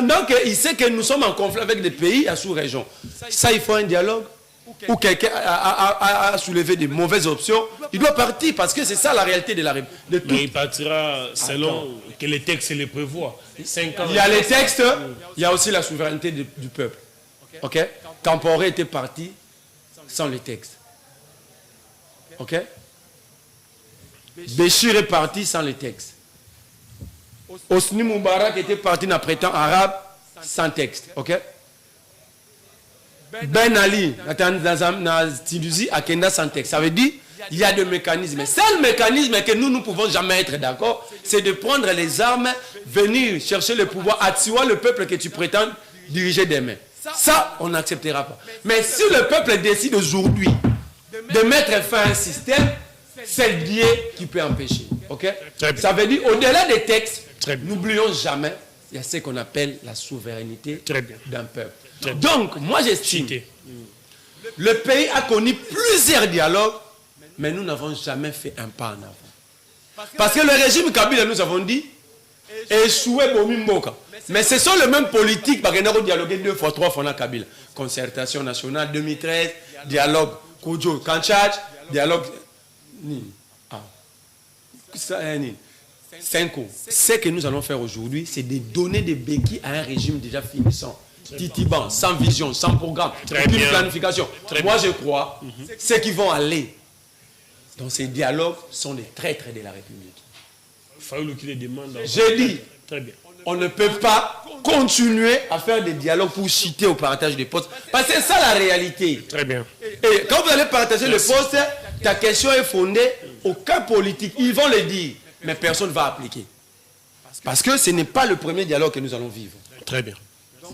Donc, il sait que nous sommes en conflit avec des pays à sous-région. Ça, il faut un dialogue. Ou quelqu'un a soulevé des mauvaises options, il doit partir parce que c'est ça la réalité de la République. Mais il partira selon que les textes les prévoient. 5 ans. Il y a les textes, il y a aussi la souveraineté du peuple. Ok? Camporé était parti sans les textes. Ok? Béchir est parti sans les textes. Hosni Moubarak était parti dans prétend arabe sans texte. Ok? Ben Ali, dans Tinusi, à Kenda sans texte. Ça veut dire il y a des mécanismes. Seul mécanisme que nous ne pouvons jamais être d'accord, c'est de prendre les armes, venir chercher le pouvoir, attirer le peuple que tu prétends diriger demain. Ça, on n'acceptera pas. Mais si le peuple décide aujourd'hui de mettre fin à un système, c'est Dieu qui peut empêcher. Okay? Ça veut dire, au-delà des textes, n'oublions jamais, il y a ce qu'on appelle la souveraineté d'un peuple. Donc, moi j'estime, le pays a connu plusieurs dialogues, mais nous n'avons jamais fait un pas en avant. Parce que le régime Kabila, nous avons dit, échoué Bomi Mboka. Mais ce sont les mêmes politiques, parce qu'on a dialogué 2 fois, 3 fois dans Kabila. Concertation nationale 2013, dialogue Koudjo Kanchach, dialogue 5 ans. Ce que nous allons faire aujourd'hui, c'est de donner des béquilles à un régime déjà finissant. Titiban, sans vision, sans programme, aucune planification. Moi, je crois, ceux qui vont aller dans ces dialogues sont des traîtres de la République. J'ai dit, on ne peut pas continuer à faire des dialogues pour chiter au partage des postes. Parce que c'est ça la réalité. Très bien. Et quand vous allez partager le poste, ta question est fondée, aucun politique, ils vont le dire, mais personne ne va appliquer. Parce que ce n'est pas le premier dialogue que nous allons vivre. Très bien.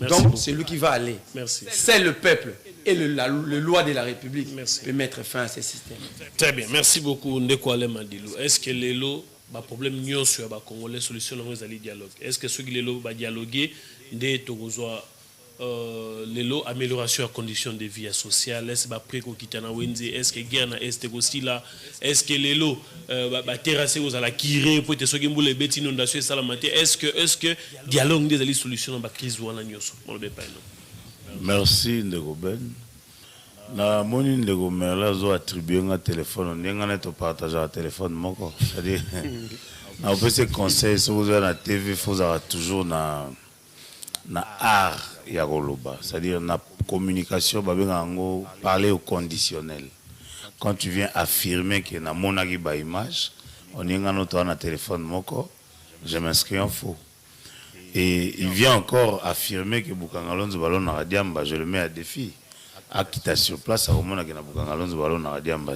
Merci Donc, beaucoup. c'est lui qui va aller. Merci. C'est le peuple et le loi de la République Merci. peut mettre fin à ces systèmes. Très bien. Merci beaucoup, Ndeko Ale Mandilou. Est-ce que les lots, problème nyons sur les Congolais, solution dans les dialogues? Est-ce que ceux qui les lots va dialoguer, des Togozois, les lots, amélioration des conditions de vie sociale, est-ce que après qu'on quitte na Wenze, est-ce que guerre na est aussi là, est-ce que les lots, terrasser aux à la kiré pour être ceux qui ont les bêtes inondations et salamité, est-ce que dialogue des solutions dans la crise ou en agnos? Merci Ndeko Ben. Na moni Ndeko Merla zo attribué un téléphone, on est au partage un téléphone moko. C'est-à-dire, na opé ces conseils, si vous avez la TV, il faut avoir toujours na art ya goloba. C'est-à-dire na communication, parler au conditionnel. Quand tu viens affirmer que na monagi ba image, on est un téléphone moko, je m'inscris en faux. Et il vient encore affirmer que Bukangalonzo Balon na Radiamba, je le mets à défi. À quitter sur place, à Romana que na Bukangalonzo Balon na Radiamba.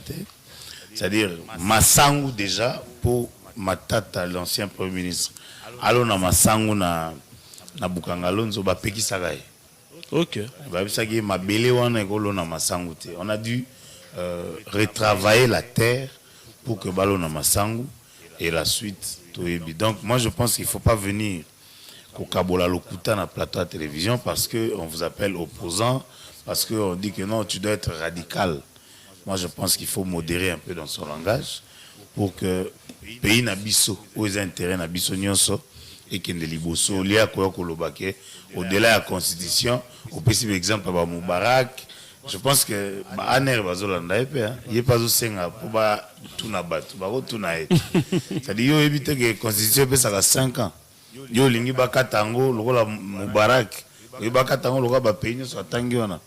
C'est-à-dire, Massangu déjà, pour Matata, l'ancien Premier ministre. Alors, na Massangu na Bukangalonzo, ba Peki Sagaye. Ok. On a dû retravailler la terre pour que Balon na Massangu et la suite. Donc, moi, je pense qu'il ne faut pas venir au Kabola Lokuta na plateau à télévision parce qu'on vous appelle opposant, parce qu'on dit que non, tu dois être radical. Moi, je pense qu'il faut modérer un peu dans son langage pour que le pays n'abisso, aux intérêts n'abisso nyonso, et qu'il ne liboso, lié à quoi kolobake, au-delà de la constitution, au possible exemple à Moubarak. Je pense que Aner Bazolanda il n'y a pas de senga pour tout nabat, tout naït. C'est-à-dire qu'il évite que la constitution peut ça 5 ans. Yo lingi bakatango lokola Moubarak yo bakatango lokola ba pays so tangiona.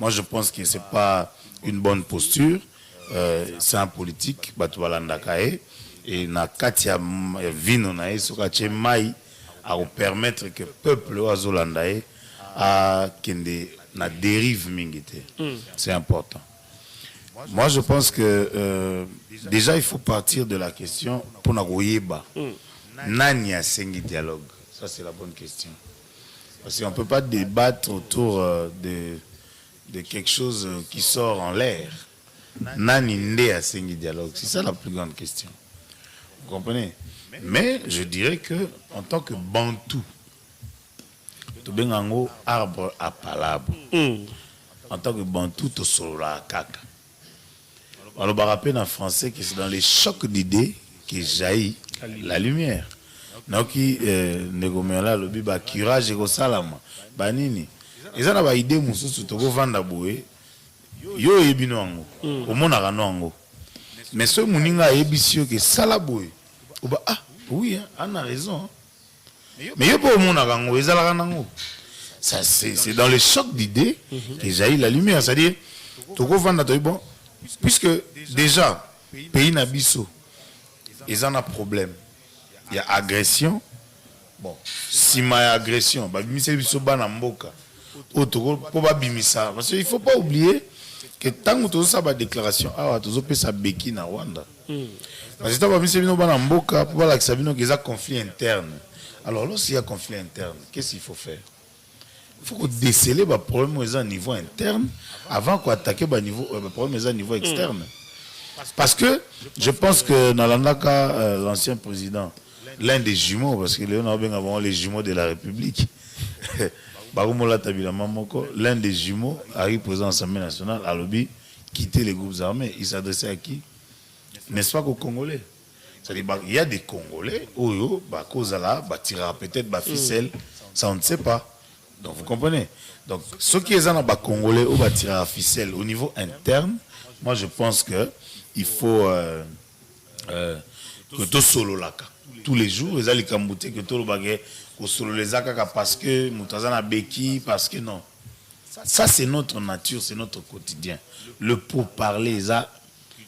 Moi je pense que c'est pas une bonne posture, c'est un politique batu balanda kae et na katia vino na eso ka mai à permettre que peuple oazolandae a kende na dérive mingité. C'est important. Moi je pense que déjà il faut partir de la question pour na goyeba. Nani a sengi dialogue? Ça, c'est la bonne question. Parce qu'on ne peut pas débattre autour de quelque chose qui sort en l'air. Nani nde a sengi dialogue? C'est ça la plus grande question. Vous comprenez? Mais je dirais que en tant que Bantou, tu es un arbre à palabre. En tant que Bantou, tu es la caca. Alors, on va rappeler en français que c'est dans les chocs d'idées que jaillit la lumière. Donc, Negomela, le biba, curage et salama. Banini. Et ça, on a idée, moussou, tout le vanda boué. Yo ebino ango. Au monde a ango. Mais ce mouninga ebisio que salaboué. Ah, oui, on a raison. Mais yo pas au monde a ango, ezala ango. Ça, c'est dans les chocs d'idées que jaillit la lumière. C'est-à-dire, tout le vanda, bon, puisque déjà, pays n'abisso. Ils en ont problème. Il y a agression. Bon, si il y a agression, parce qu'il ne faut pas oublier que tant que tu as une déclaration, tu as une béquille na Rwanda. Parce que tu as un conflit interne. Alors, lorsqu'il y a un conflit interne, qu'est-ce qu'il faut faire? Il faut déceler le problème au niveau interne avant d'attaquer le problème au niveau externe. Parce que je pense que dans l'Andaka, l'ancien président, l'un des jumeaux, parce que Léon avons les jumeaux de la République, l'un des jumeaux arrive président de l'Assemblée nationale à l'objet quitter les groupes armés. Il s'adressait à qui? N'est-ce pas qu'aux Congolais? C'est-à-dire il y a des Congolais, tirera peut-être ficelle, ça on ne sait pas. Donc vous comprenez? Donc ceux qui sont dans les Congolais ou tirer à ficelle au niveau interne, moi je pense que il faut que tout solo laka tous les jours les ali kambouté que tout le bagage au solo les akaka parce que mutazana beki parce que non ça c'est notre nature, c'est notre quotidien. Le pourparler ça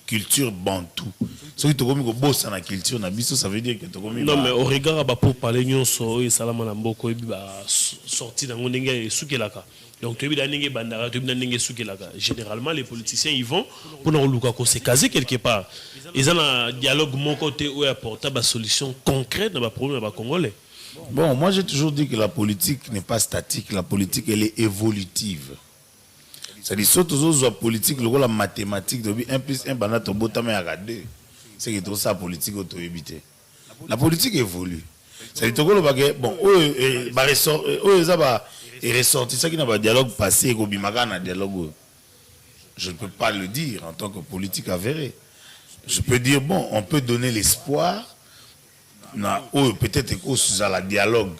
culture bantou. Ce qui te commis bossa na culture na biso ça veut dire que te commis non mais au regard ba pourparler nyonso et salama na mboko et ba sorti dans ndenge sukelaka. Donc, généralement, les politiciens ils vont pour nous se caser quelque part. Ils ont un dialogue mon côté où apporter une solution concrète dans le problème Congolais. Bon, moi j'ai toujours dit que la politique n'est pas statique, la politique elle est évolutive. C'est-à-dire, surtout la politique, la mathématique, 1 plus 1 pendant ton botame à 2. C'est que tout ça politique auto-évité. La politique évolue. C'est-à-dire, que bon, il ressorti ça qui n'a pas de dialogue passé, et un dialogue. Je ne peux pas le dire en tant que politique avérée. Je peux dire, bon, on peut donner l'espoir, peut-être que la dialogue,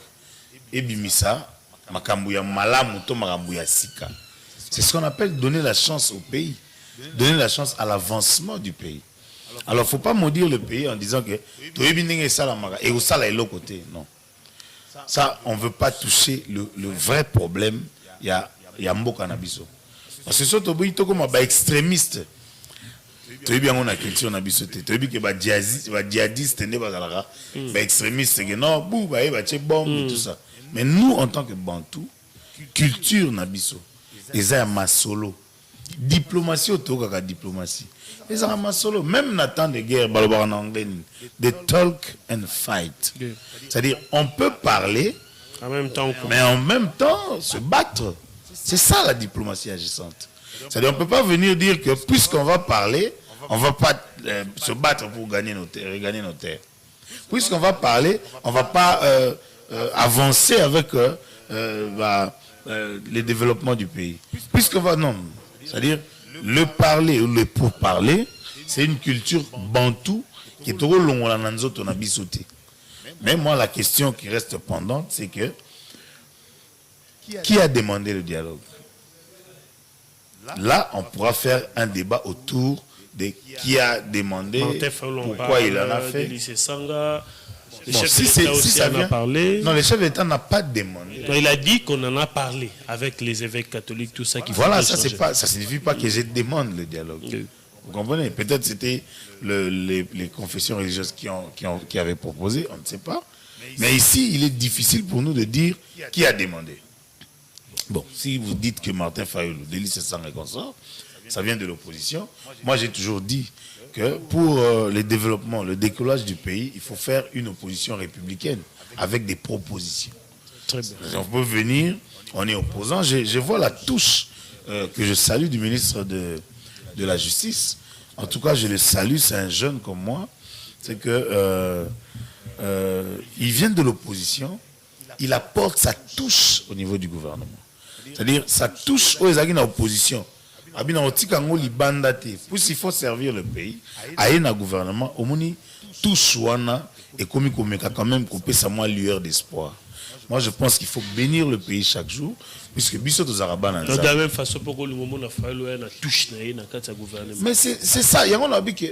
et bimisa, makambuya malamu to makambuya sika. C'est ce qu'on appelle donner la chance au pays, donner la chance à l'avancement du pays. Alors, il ne faut pas maudire le pays en disant que tu es ça et au ça là l'autre côté. Non. Ça, on ne veut pas toucher le vrai problème. Il y a Mboka Nabiso. Parce que surtout, il y a comme extrémiste. Tu es bien on a culture Nabiso. Tu es bien que les djihadistes, les extrémistes, non, bou, bombe, tout ça. Mais nous, en tant que Bantou, culture Nabiso. Ils ont ma solo. Diplomatie autour de la diplomatie. Ils ont ma solo. Même dans temps de guerre, en anglais, they talk and fight. C'est-à-dire, on peut parler, en même temps, mais en même temps se battre. C'est ça la diplomatie agissante. C'est-à-dire, on ne peut pas venir dire que puisqu'on va parler, on ne va pas se battre pour gagner nos terres. Puisqu'on va parler, on ne va pas avancer avec les développements du pays. Puisqu'on va, non, c'est-à-dire le parler ou le pourparler, c'est une culture bantou qui est trop longue à on a bisouté. Mais moi, la question qui reste pendante, c'est que qui a demandé le dialogue? Là, on pourra faire un débat autour de qui a demandé, pourquoi il en a fait. Bon, si ça vient, parlé. Non, le chef d'État n'a pas demandé. Non, il a dit qu'on en a parlé avec les évêques catholiques, tout ça qui voilà, ça ne signifie pas que je demande le dialogue. Oui. Vous comprenez? Peut-être c'était les confessions religieuses qui avaient proposé, on ne sait pas. Mais ici, il est difficile pour nous de dire qui a demandé. Bon, si vous dites que Martin Fayulu, délice sans réconciliation, ça vient de l'opposition. Moi, j'ai toujours dit que pour le développement, le décollage du pays, il faut faire une opposition républicaine avec des propositions. Très bien. On peut venir, on est opposant. Je vois la touche que je salue du ministre de la Justice. En tout cas, je le salue, c'est un jeune comme moi. C'est que il vient de l'opposition, il apporte sa touche au niveau du gouvernement. C'est-à-dire, sa touche aux agues dans l'opposition. Puisqu'il faut servir le pays, il y a un gouvernement, tout chouana et comme il quand même couper sa moins lueur d'espoir. Moi, je pense qu'il faut bénir le pays chaque jour, puisque Bissot aux Arabes. De la même façon, pour le moment, on a fait la touche dans le gouvernement. Mais c'est ça. Il y a un que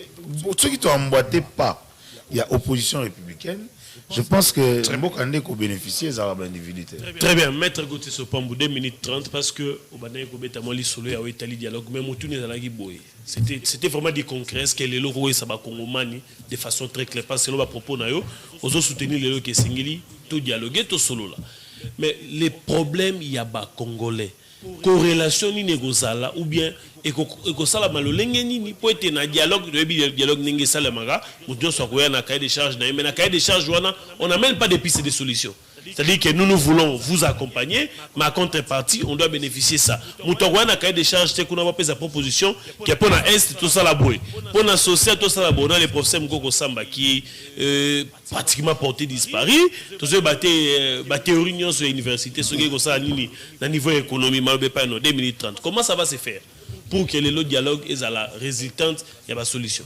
ceux qui t'ont emboîté pas, il y a opposition républicaine. Je pense que Mbokande ko bénéficier des Arabes individuels. Très bien, maître Gauthier Sopambou, 2 minutes 30 parce que au Banaï ko betamoli solo ya Itali dialogue même au tourner dans la Giboy. C'était vraiment des concrets que les locaux et saba congomani de façon très claire parce que l'on va propos na yo, ozo soutenir les locaux singili tout dialoguer tout solo là. Mais les problèmes il y a bas congolais. Corrélation ni négozala ou bien eko sala malolenge nini po ete na dialogue ninge sala maga mudio so koya na cahier de charge na mais na cahier de charge on n'a même pas de pistes de solutions. C'est-à-dire que nous voulons vous accompagner, mais à contrepartie, on doit bénéficier de ça. Nous avons un cahier de charge, qu'on a fait sa proposition, qui est pour l'Est, tout ça la boue. Pour l'associé, tout ça la boue. On a les professeurs Mkoko Samba qui est pratiquement porté disparu. Tout ça, réunion sur l'université, ce qui est ça, à niveau économique, mais pas 2030. Comment ça va se faire pour que le dialogue est à la résultante, il y a une solution?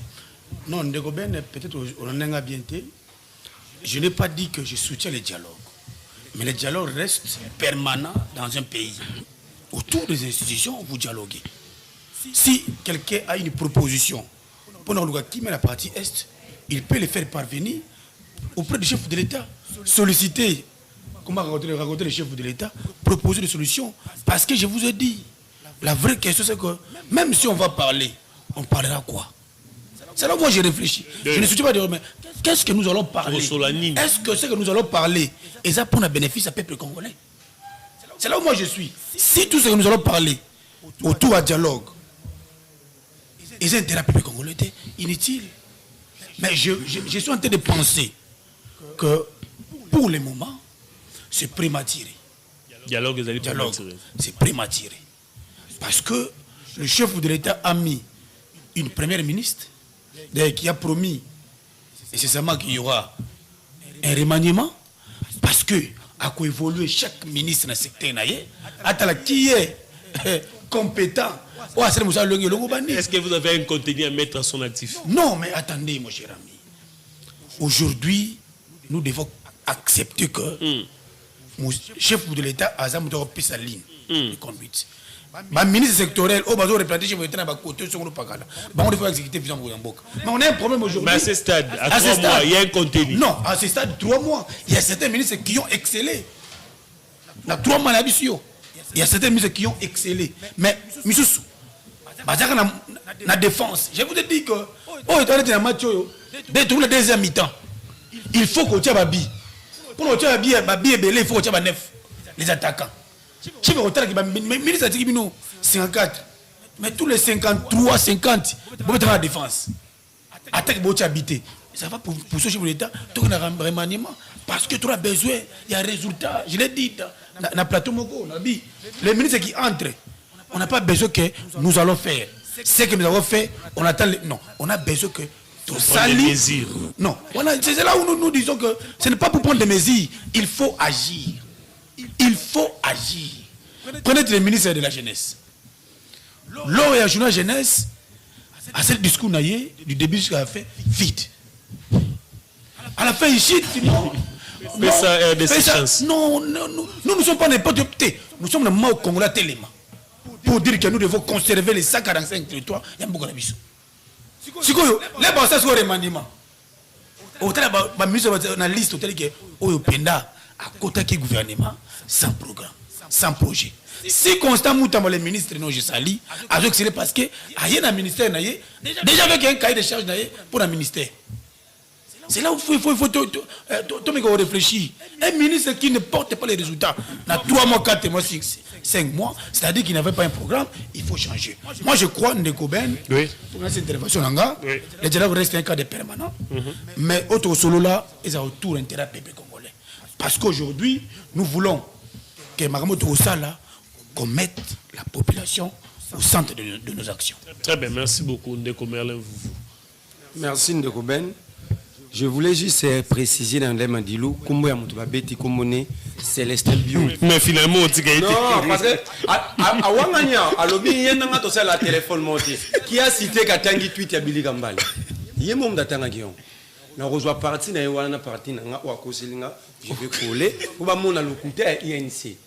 Non, peut-être on en a bien été. Je n'ai pas dit que je soutiens le dialogue. Mais le dialogue reste permanent dans un pays. Autour des institutions, vous dialoguez. Si quelqu'un a une proposition pour qui met la partie Est, il peut le faire parvenir auprès du chef de l'État. Solliciter, comment raconter le chef de l'État, proposer des solutions. Parce que je vous ai dit, la vraie question c'est que même si on va parler, on parlera quoi? C'est là où moi j'ai réfléchi. Je ne suis pas dire, mais qu'est-ce que nous allons parler? Est-ce que ce que nous allons parler est ça pour un bénéfice au peuple congolais? C'est là où moi je suis. Si tout ce que nous allons parler autour d'un dialogue est intérêt au peuple congolais, c'est inutile. Mais je suis en train de penser que pour le moment, c'est prématuré. Dialogue, c'est prématuré. Parce que le chef de l'État a mis une première ministre qui a promis nécessairement qu'il y aura un remaniement parce que à quoi évoluer chaque ministre dans le secteur qui est compétent. Est-ce que vous avez un contenu à mettre à son actif? Non, mais attendez, mon cher ami. Aujourd'hui, nous devons accepter que mon chef de l'État a pris sa ligne de conduite. Ma ministre sectorielle, au bas de replanter chez vous, côté sur le pagala. On devrait exécuter plus en Boka. Mais on a un problème aujourd'hui. Mais à ce stade, à 3 mois, il y a un contenu. Non, à ce stade, 3 mois, il y a certains ministres qui ont excellé. Il y a 3 mois il y a certains ministres qui ont excellé. Mais, Missoussou, la défense, je vous ai dit que, dès tout le deuxième mi-temps, il faut qu'on tire Babi. Pour qu'on tire Babi et Belé, il faut qu'on tire neuf, les attaquants. Je vais retirer le ministre a dit 54. Mais tous les 53, 50, vous mettez la défense. Attaque, vous habité. Ça va pour ce chef de l'État, tout un remaniement. Parce que tu as besoin, il y a un résultat. Je l'ai dit dans le plateau Moko. Les ministres qui entrent, on n'a pas besoin que nous allons faire. Ce que nous avons fait, on attend. Non, on a besoin que tout ça. Non, c'est là où nous disons que ce n'est pas pour prendre des mesures. Il faut agir. Il faut agir. Prenez le ministre de la Jeunesse. Lors et à la jeunesse, à ce discours du début jusqu'à la fin, vite. À la fin, il chute. Non, nous ne sommes pas n'importe qui. Nous sommes le mot congolais tellement. Pour dire que nous devons conserver les 145 territoires. Il y a beaucoup de bisous. Si vous les bassins sont remaniement. Au terme, la ministre de la liste, au terme, au Penda, à côté du gouvernement, sans programme, sans projet. Si Constant Moutama, le ministre, non, je sali, c'est parce que, il y a un ministère, déjà avec un cahier de charge pour un ministère. C'est là où il faut réfléchir. Un ministre qui ne porte pas les résultats, dans 3 mois, 4 mois, 5 mois, c'est-à-dire qu'il n'avait pas un programme, il faut changer. Moi, je crois, Ndeko Ben, pour cette intervention, le dialogue reste un cas de permanent, mais autre solo là, ils ont autour intérêt peuple congolais. Parce qu'aujourd'hui, nous voulons que Maramoto Osala, qu'on mette la population au centre de nos actions. Très bien, merci beaucoup, Ndeko Merlin. Merci, Ndeko Ben. Je voulais juste préciser dans les Mandilou, comment Beti Komone, Célestin Bio. Mais finalement, on dit qu'il non, parce que à Wangania, à l'objet, il y a un la téléphone monté qui a cité Katangi tweet à Billy Gambal. Il y a un moment d'attendre qui ont. Na rejoint parti na wana parti na wa koselinga je vais coller pour ba mona lokuta INC.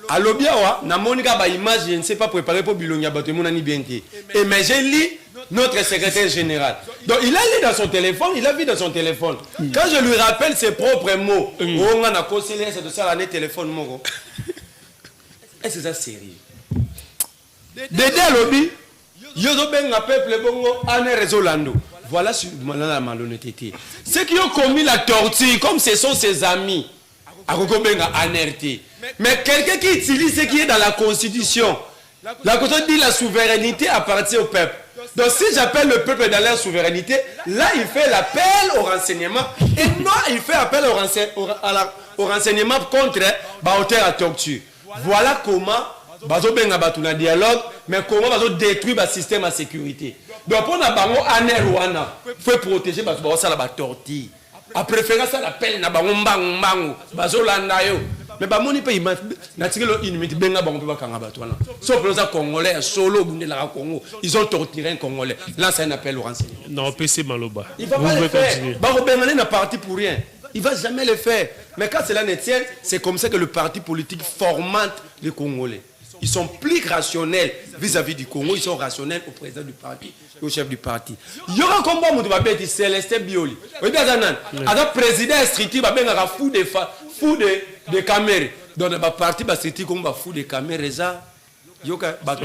À l'obia na monika ba image je ne sais pas préparer pour Bilonia bato mona ni bien té. Et mais j'ai lu notre secrétaire général. Donc il a lu dans son téléphone, il a vu dans son téléphone. Quand je lui rappelle ses propres mots, on a conseillé c'est de ça l'année téléphone moko. Est-ce que c'est sérieux? Dédé à l'obi, yozo benga peuple bongo ane résolando. Voilà la malhonnêteté. Ceux qui ont commis la torture, comme ce sont ses amis, à Kokobenga anerté. Mais quelqu'un qui utilise ce qui est dans la Constitution, la Constitution dit la souveraineté appartient au peuple. Donc si j'appelle le peuple dans leur souveraineté, là il fait l'appel au renseignement. Et non, il fait appel au renseignement contre l'auteur à torture. Voilà comment bazo benga batuna dialogue, mais comment bazo détruire le système de sécurité. Donc pour na bango anerwana, faut protéger bazo ça la torture. A préférence ça l'appel na bango mbango bazo landa yo. Mais ba moni pe na tikelo inimiti benga bango pe bakanga batwana. Sauf les Congolais solo bunde la Congo, ils ont torturé un Congolais. Là c'est un appel au renseignement. Non, PC Maloba. Il va pas le faire. Ba Benga n'a parti pour rien. Il va jamais le faire. Mais quand cela ne tient, c'est comme ça que le parti politique formate les Congolais. Ils sont plus rationnels vis-à-vis du Congo, ils sont rationnels au président du parti et au chef du parti. Il y aura un combat où Célestin Bioli. Vous voyez, le président Striti va bien fou de caméras. Donc, le parti va Striti comme fou de caméras.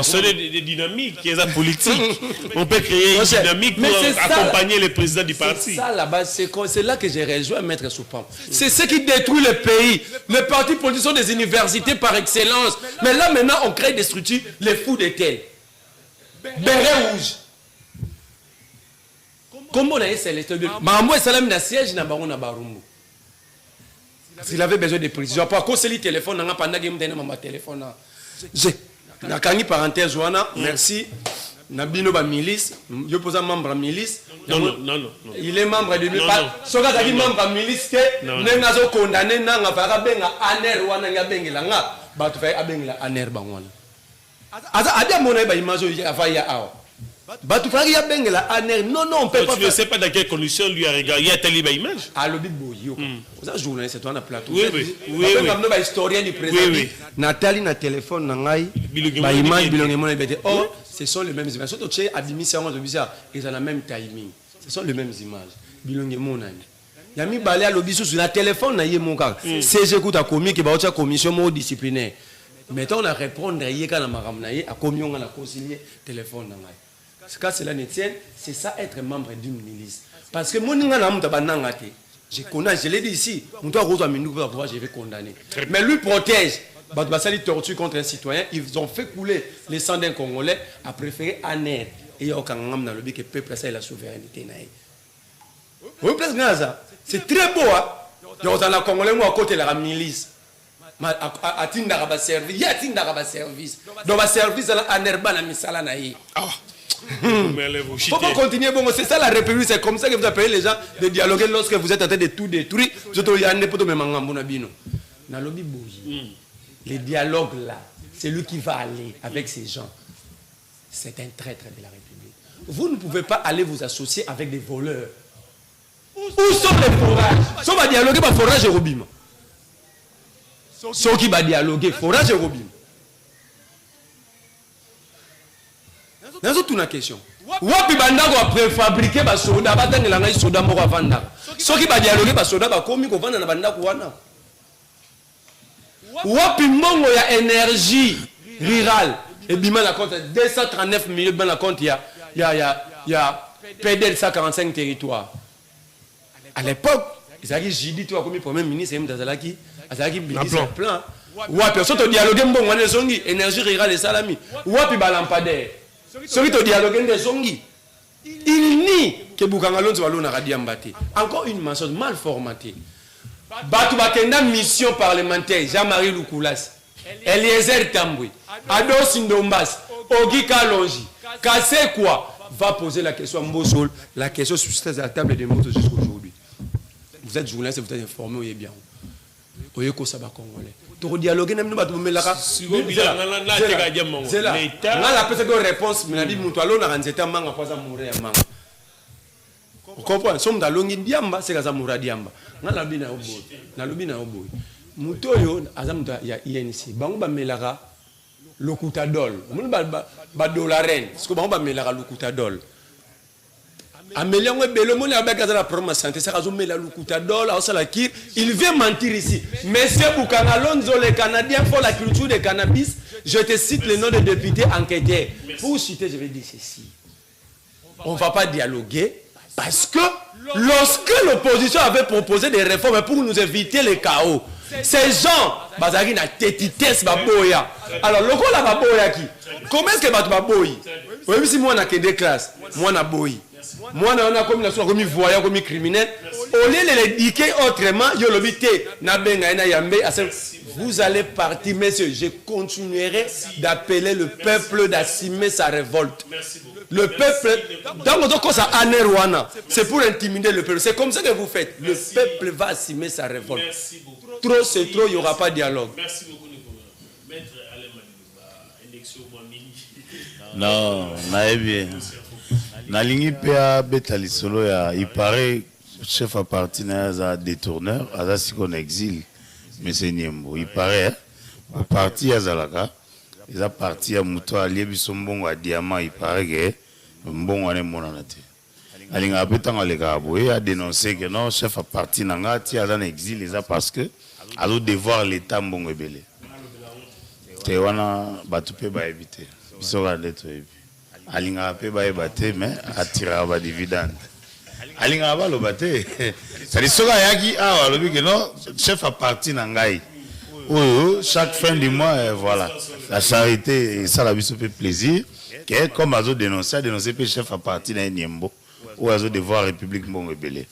C'est des dynamiques, qui est politique. On peut créer une dynamique pour accompagner le président du parti. C'est ça là-bas, c'est là que j'ai rejoint Maître Soupam. C'est ce qui détruit le pays. Les partis politiques sont des universités par excellence. Mais là maintenant, on crée des structures, les fous de tels. Béret rouge. Comment on a essayé Célestin Bioli? Mambo et Salam na siège na baron na Barumbu. S'il avait besoin de précision. Après, quand c'est le téléphone, on a pendant que je me téléphone. J'ai une parenthèse, merci. Nabino ba milice, je pose un membre de milice. Non. Il est membre de milice. Ce gars qui est membre de milice, n'est pas condamné, n'a pas benga aner wana nga bengela nga, ba tu fais abengela aner bangwana. Aza mon ba image ya faya awa. Ba tu fais abengela aner. Non, on peut pas. Tu ne sais pas dans quelles conditions lui a regardé. Il y a telle image. Ah, le big boy. Vous êtes journaliste, c'est toi na plateau. Oui. Ba historien du président. Nathalie na téléphone na ngai. Ba image bilongemo na bete. Oh, ce sont les mêmes images. Surtout chez admission de bizarre, ils ont la même timing. Ce sont les mêmes images. Bilongemo na ni. Yami balé à l'obisu sur la téléphone na yé mon gars. C'est j'écoute à comique ba ocha commission mo disciplinaire. Mettons à répondre yé kana maram na yé à commission na concilier téléphone na ngai. Quand cela ne tient, c'est ça être membre d'une milice. Parce que mon je connais, je l'ai dit ici, je vais condamner. Mais lui protège. Il torture contre un citoyen. Ils ont fait couler les sangs d'un Congolais, a préféré Aner. Et il y a aucun homme dans le but que le peuple a la souveraineté. C'est très beau. Dans la Congolais, moi, à côté de la milice. À Tindara service. Il y a Tindara service. Dans le service, Aner Bana Misala Naï. Faut pas continuer, bon, c'est ça la République, c'est comme ça que vous appelez les gens de dialoguer lorsque vous êtes en train de tout détruire. Les dialogues là, c'est lui qui va aller avec ces gens. C'est un traître de la République. Vous ne pouvez pas aller vous associer avec des voleurs. Où sont les forages? Si on va dialoguer, forage et robim. Ceux qui va dialoguer, forage et robim. Dans une question. Wapi bandako a préfabriqué ba soda batangela ngai soda moko avanda. Soki ba dialoguer ba soda ba komi ko vanda na bandako wana. Wapi mongo ya énergie rurale et bima la compte 239 millions dans la compte il y a PDL 145 territoires. À l'époque, Isaki Jidi toi comme premier ministre M Dazalaki, Azaki plan. Wapi soto dialoguer mbongo wana zongi énergie rurale et salami. Wapi ba lampadaire. Celui qui dialogue des zongi, il nie que Boukangalon soit l'on a radiambate. Encore une mention mal formatée. Batu Bakenda mission parlementaire, Jean-Marie Loukoulas, Eliezer Tamboui, Ado Sindombas, Ogi Kalonji, Kassé quoi va poser la question à Mbosol, la question sur la table de mots jusqu'à aujourd'hui. Vous êtes journaliste, vous êtes informé, vous êtes bien. Vous êtes congolais. Pour dialoguer, nous avons mis la réponse. Mais vous comprenez? Nous sommes dans l'Ongidiamba, c'est la Mouradiamba. Nous avons mis la réponse. Nous avons mis INC. Nous avons mis la Lokutadol. Nous avons mis la reine. Nous avons mis la Lokutadol. Il vient mentir ici. Monsieur Boukangalonzo, le Canadien pour la culture du cannabis, je te cite le nom de député enquêteur. Pour citer, je vais dire ceci. On ne va pas dialoguer parce que lorsque l'opposition avait proposé des réformes pour nous éviter le chaos, ces gens, bazari na tétitesse baboya. Alors, le quoi la baboya qui? Comment est-ce que baboya? Oui, si moi on a que des classes, moi on a boy. Moi, on a comme un voyant, comme criminel. Au lieu de l'éduquer autrement, vous allez partir, messieurs. Je continuerai d'appeler le peuple d'assumer sa révolte. Le peuple, dans votre cas, c'est pour intimider le peuple. C'est comme ça que vous faites. Le peuple va assumer sa révolte. Trop, c'est trop, il n'y aura pas de dialogue. Merci beaucoup, Maître Alain Maliba. Non, on bien. Nalingi PA Betalisolo, il paraît chef à parti na détourneur, à ce qu'on exile, mais c'est Niembo. Il paraît, au parti à Zalaka, ils ont parti à Mouto, à Liebisombon, à Diamant, il paraît que bon, on est monanate. Alinga Betan Alegabo, a dénoncé que non, chef à parti n'a tia dans l'exil, ils ont parce que, à l'autre devoir l'État mbongo belé. Tewana, Batoupe va éviter. Ils sont rendus tout Alinga pe ba ebate mais atira ba dividende. Alinga ba lo bate. Ça dit soka yaki awa lobi que non chef à parti na ngai. Oh chaque fin du mois voilà. La charité ça la biso fait plaisir que comme azo dénoncer pe chef à parti na Niembo ou azo devoir République Mbongo Belé.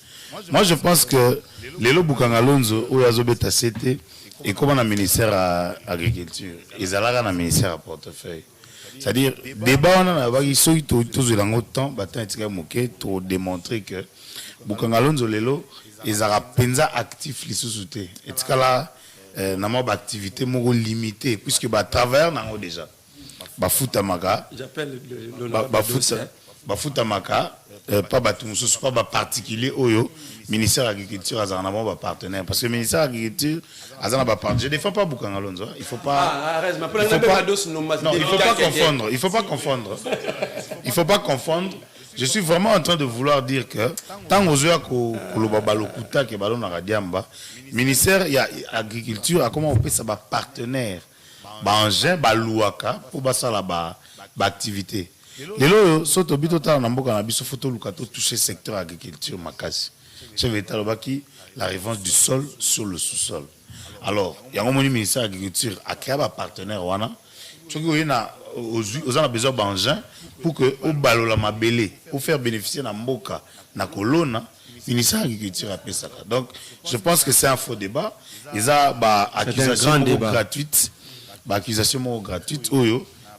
Moi je pense que Lelo Bukanga Lonzo ou Yazobeta Sete et comment le ministère à l'agriculture, ils allaient dans le ministère à portefeuille. C'est-à-dire, débat on a eu ceux qui tous les temps, battant et pour démontrer que Bukanga Lonzo Lelo, ils ont pensa actif les sous-soutés. Et ce là, n'a pas activité limitée puisque bah travailleurs n'ont déjà. Bah Foutamaka. J'appelle le Foutamaka. Pas Batumusus, pas particulier Oyo, ministère de l'Agriculture, a partenaire. Parce que le ministère de l'Agriculture, a partenaire. Je ne défends pas Bukanga Lonzo. Il ne faut pas. Il faut pas confondre. Il faut pas confondre. Il faut pas confondre. Je suis vraiment en train de vouloir dire que tant aux yeux que le Babalokuta qui est ballon à Radiamba, ministère de l'Agriculture a comment on peut ça partenaire. Engin, Balouaka, pour ça là-bas, activité. Les lots sont au but total en Amboka Nabiso photo Lukato toucher le secteur agriculture Makasi. Chef d'État la revanche du sol sur le sous-sol. Alors, il y a un ministère de l'Agriculture a créé un partenaire Wana. Tu vois, on a besoin d'engins pour que au balo la mabélé, pour faire bénéficier na Mboka, na Kolona, ministère de l'Agriculture a fait ça. Donc, je pense que c'est un faux débat. Ils ont accusation gratuite, accusation gratuite.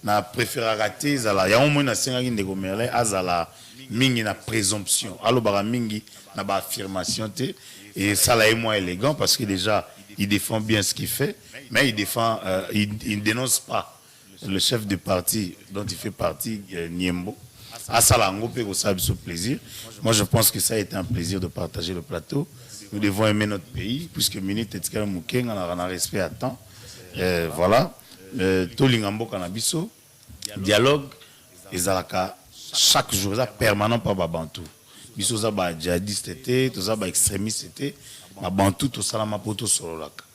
Na préféré rater zala ya au moins na senga ndeko Merlin azala mingi na présomption allo bara mingi na ba affirmation té et ça là est moins élégant parce que déjà il défend bien ce qu'il fait mais il défend il dénonce pas le chef de parti dont il fait partie Niembo à Salango peut ça ce plaisir. Moi je pense que ça a été un plaisir de partager le plateau. Nous devons aimer notre pays puisque minute et Mouken on a respect à temps. Voilà. Tolingambo Kanabiso, dialogue, ezalaka chaque jour, ça permanent par Babantou. Biso za ba djihadiste était, tout ça ba extrémiste était, Babantou tout ça la mapoto sololaka.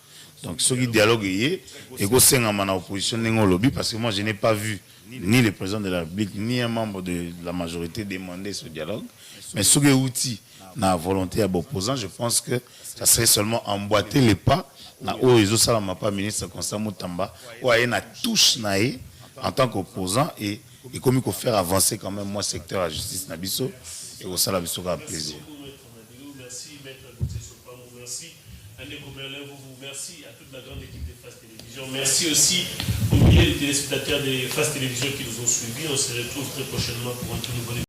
Donc ce qui dialogue est, et go senga mana opposition nengo lobby parce que moi je n'ai pas vu ni le président de la République ni un membre de la majorité demander ce dialogue, mais ce qui est outil na volonté à l'opposant, je pense que ça serait seulement emboîter les pas. Na Oezo Salama pas ministre Constant Moutamba, ou a une touche naïe en tant qu'opposant et comme il faut faire avancer quand même moi secteur à justice Nabiso et au Salabiso a plaisir. Merci maître Gauthier Sopamou, merci Andeko Merlin, merci à toute la grande équipe de Face Télévision, merci aussi aux milliers de téléspectateurs de Face Télévision qui nous ont suivis. On se retrouve très prochainement pour un tout nouveau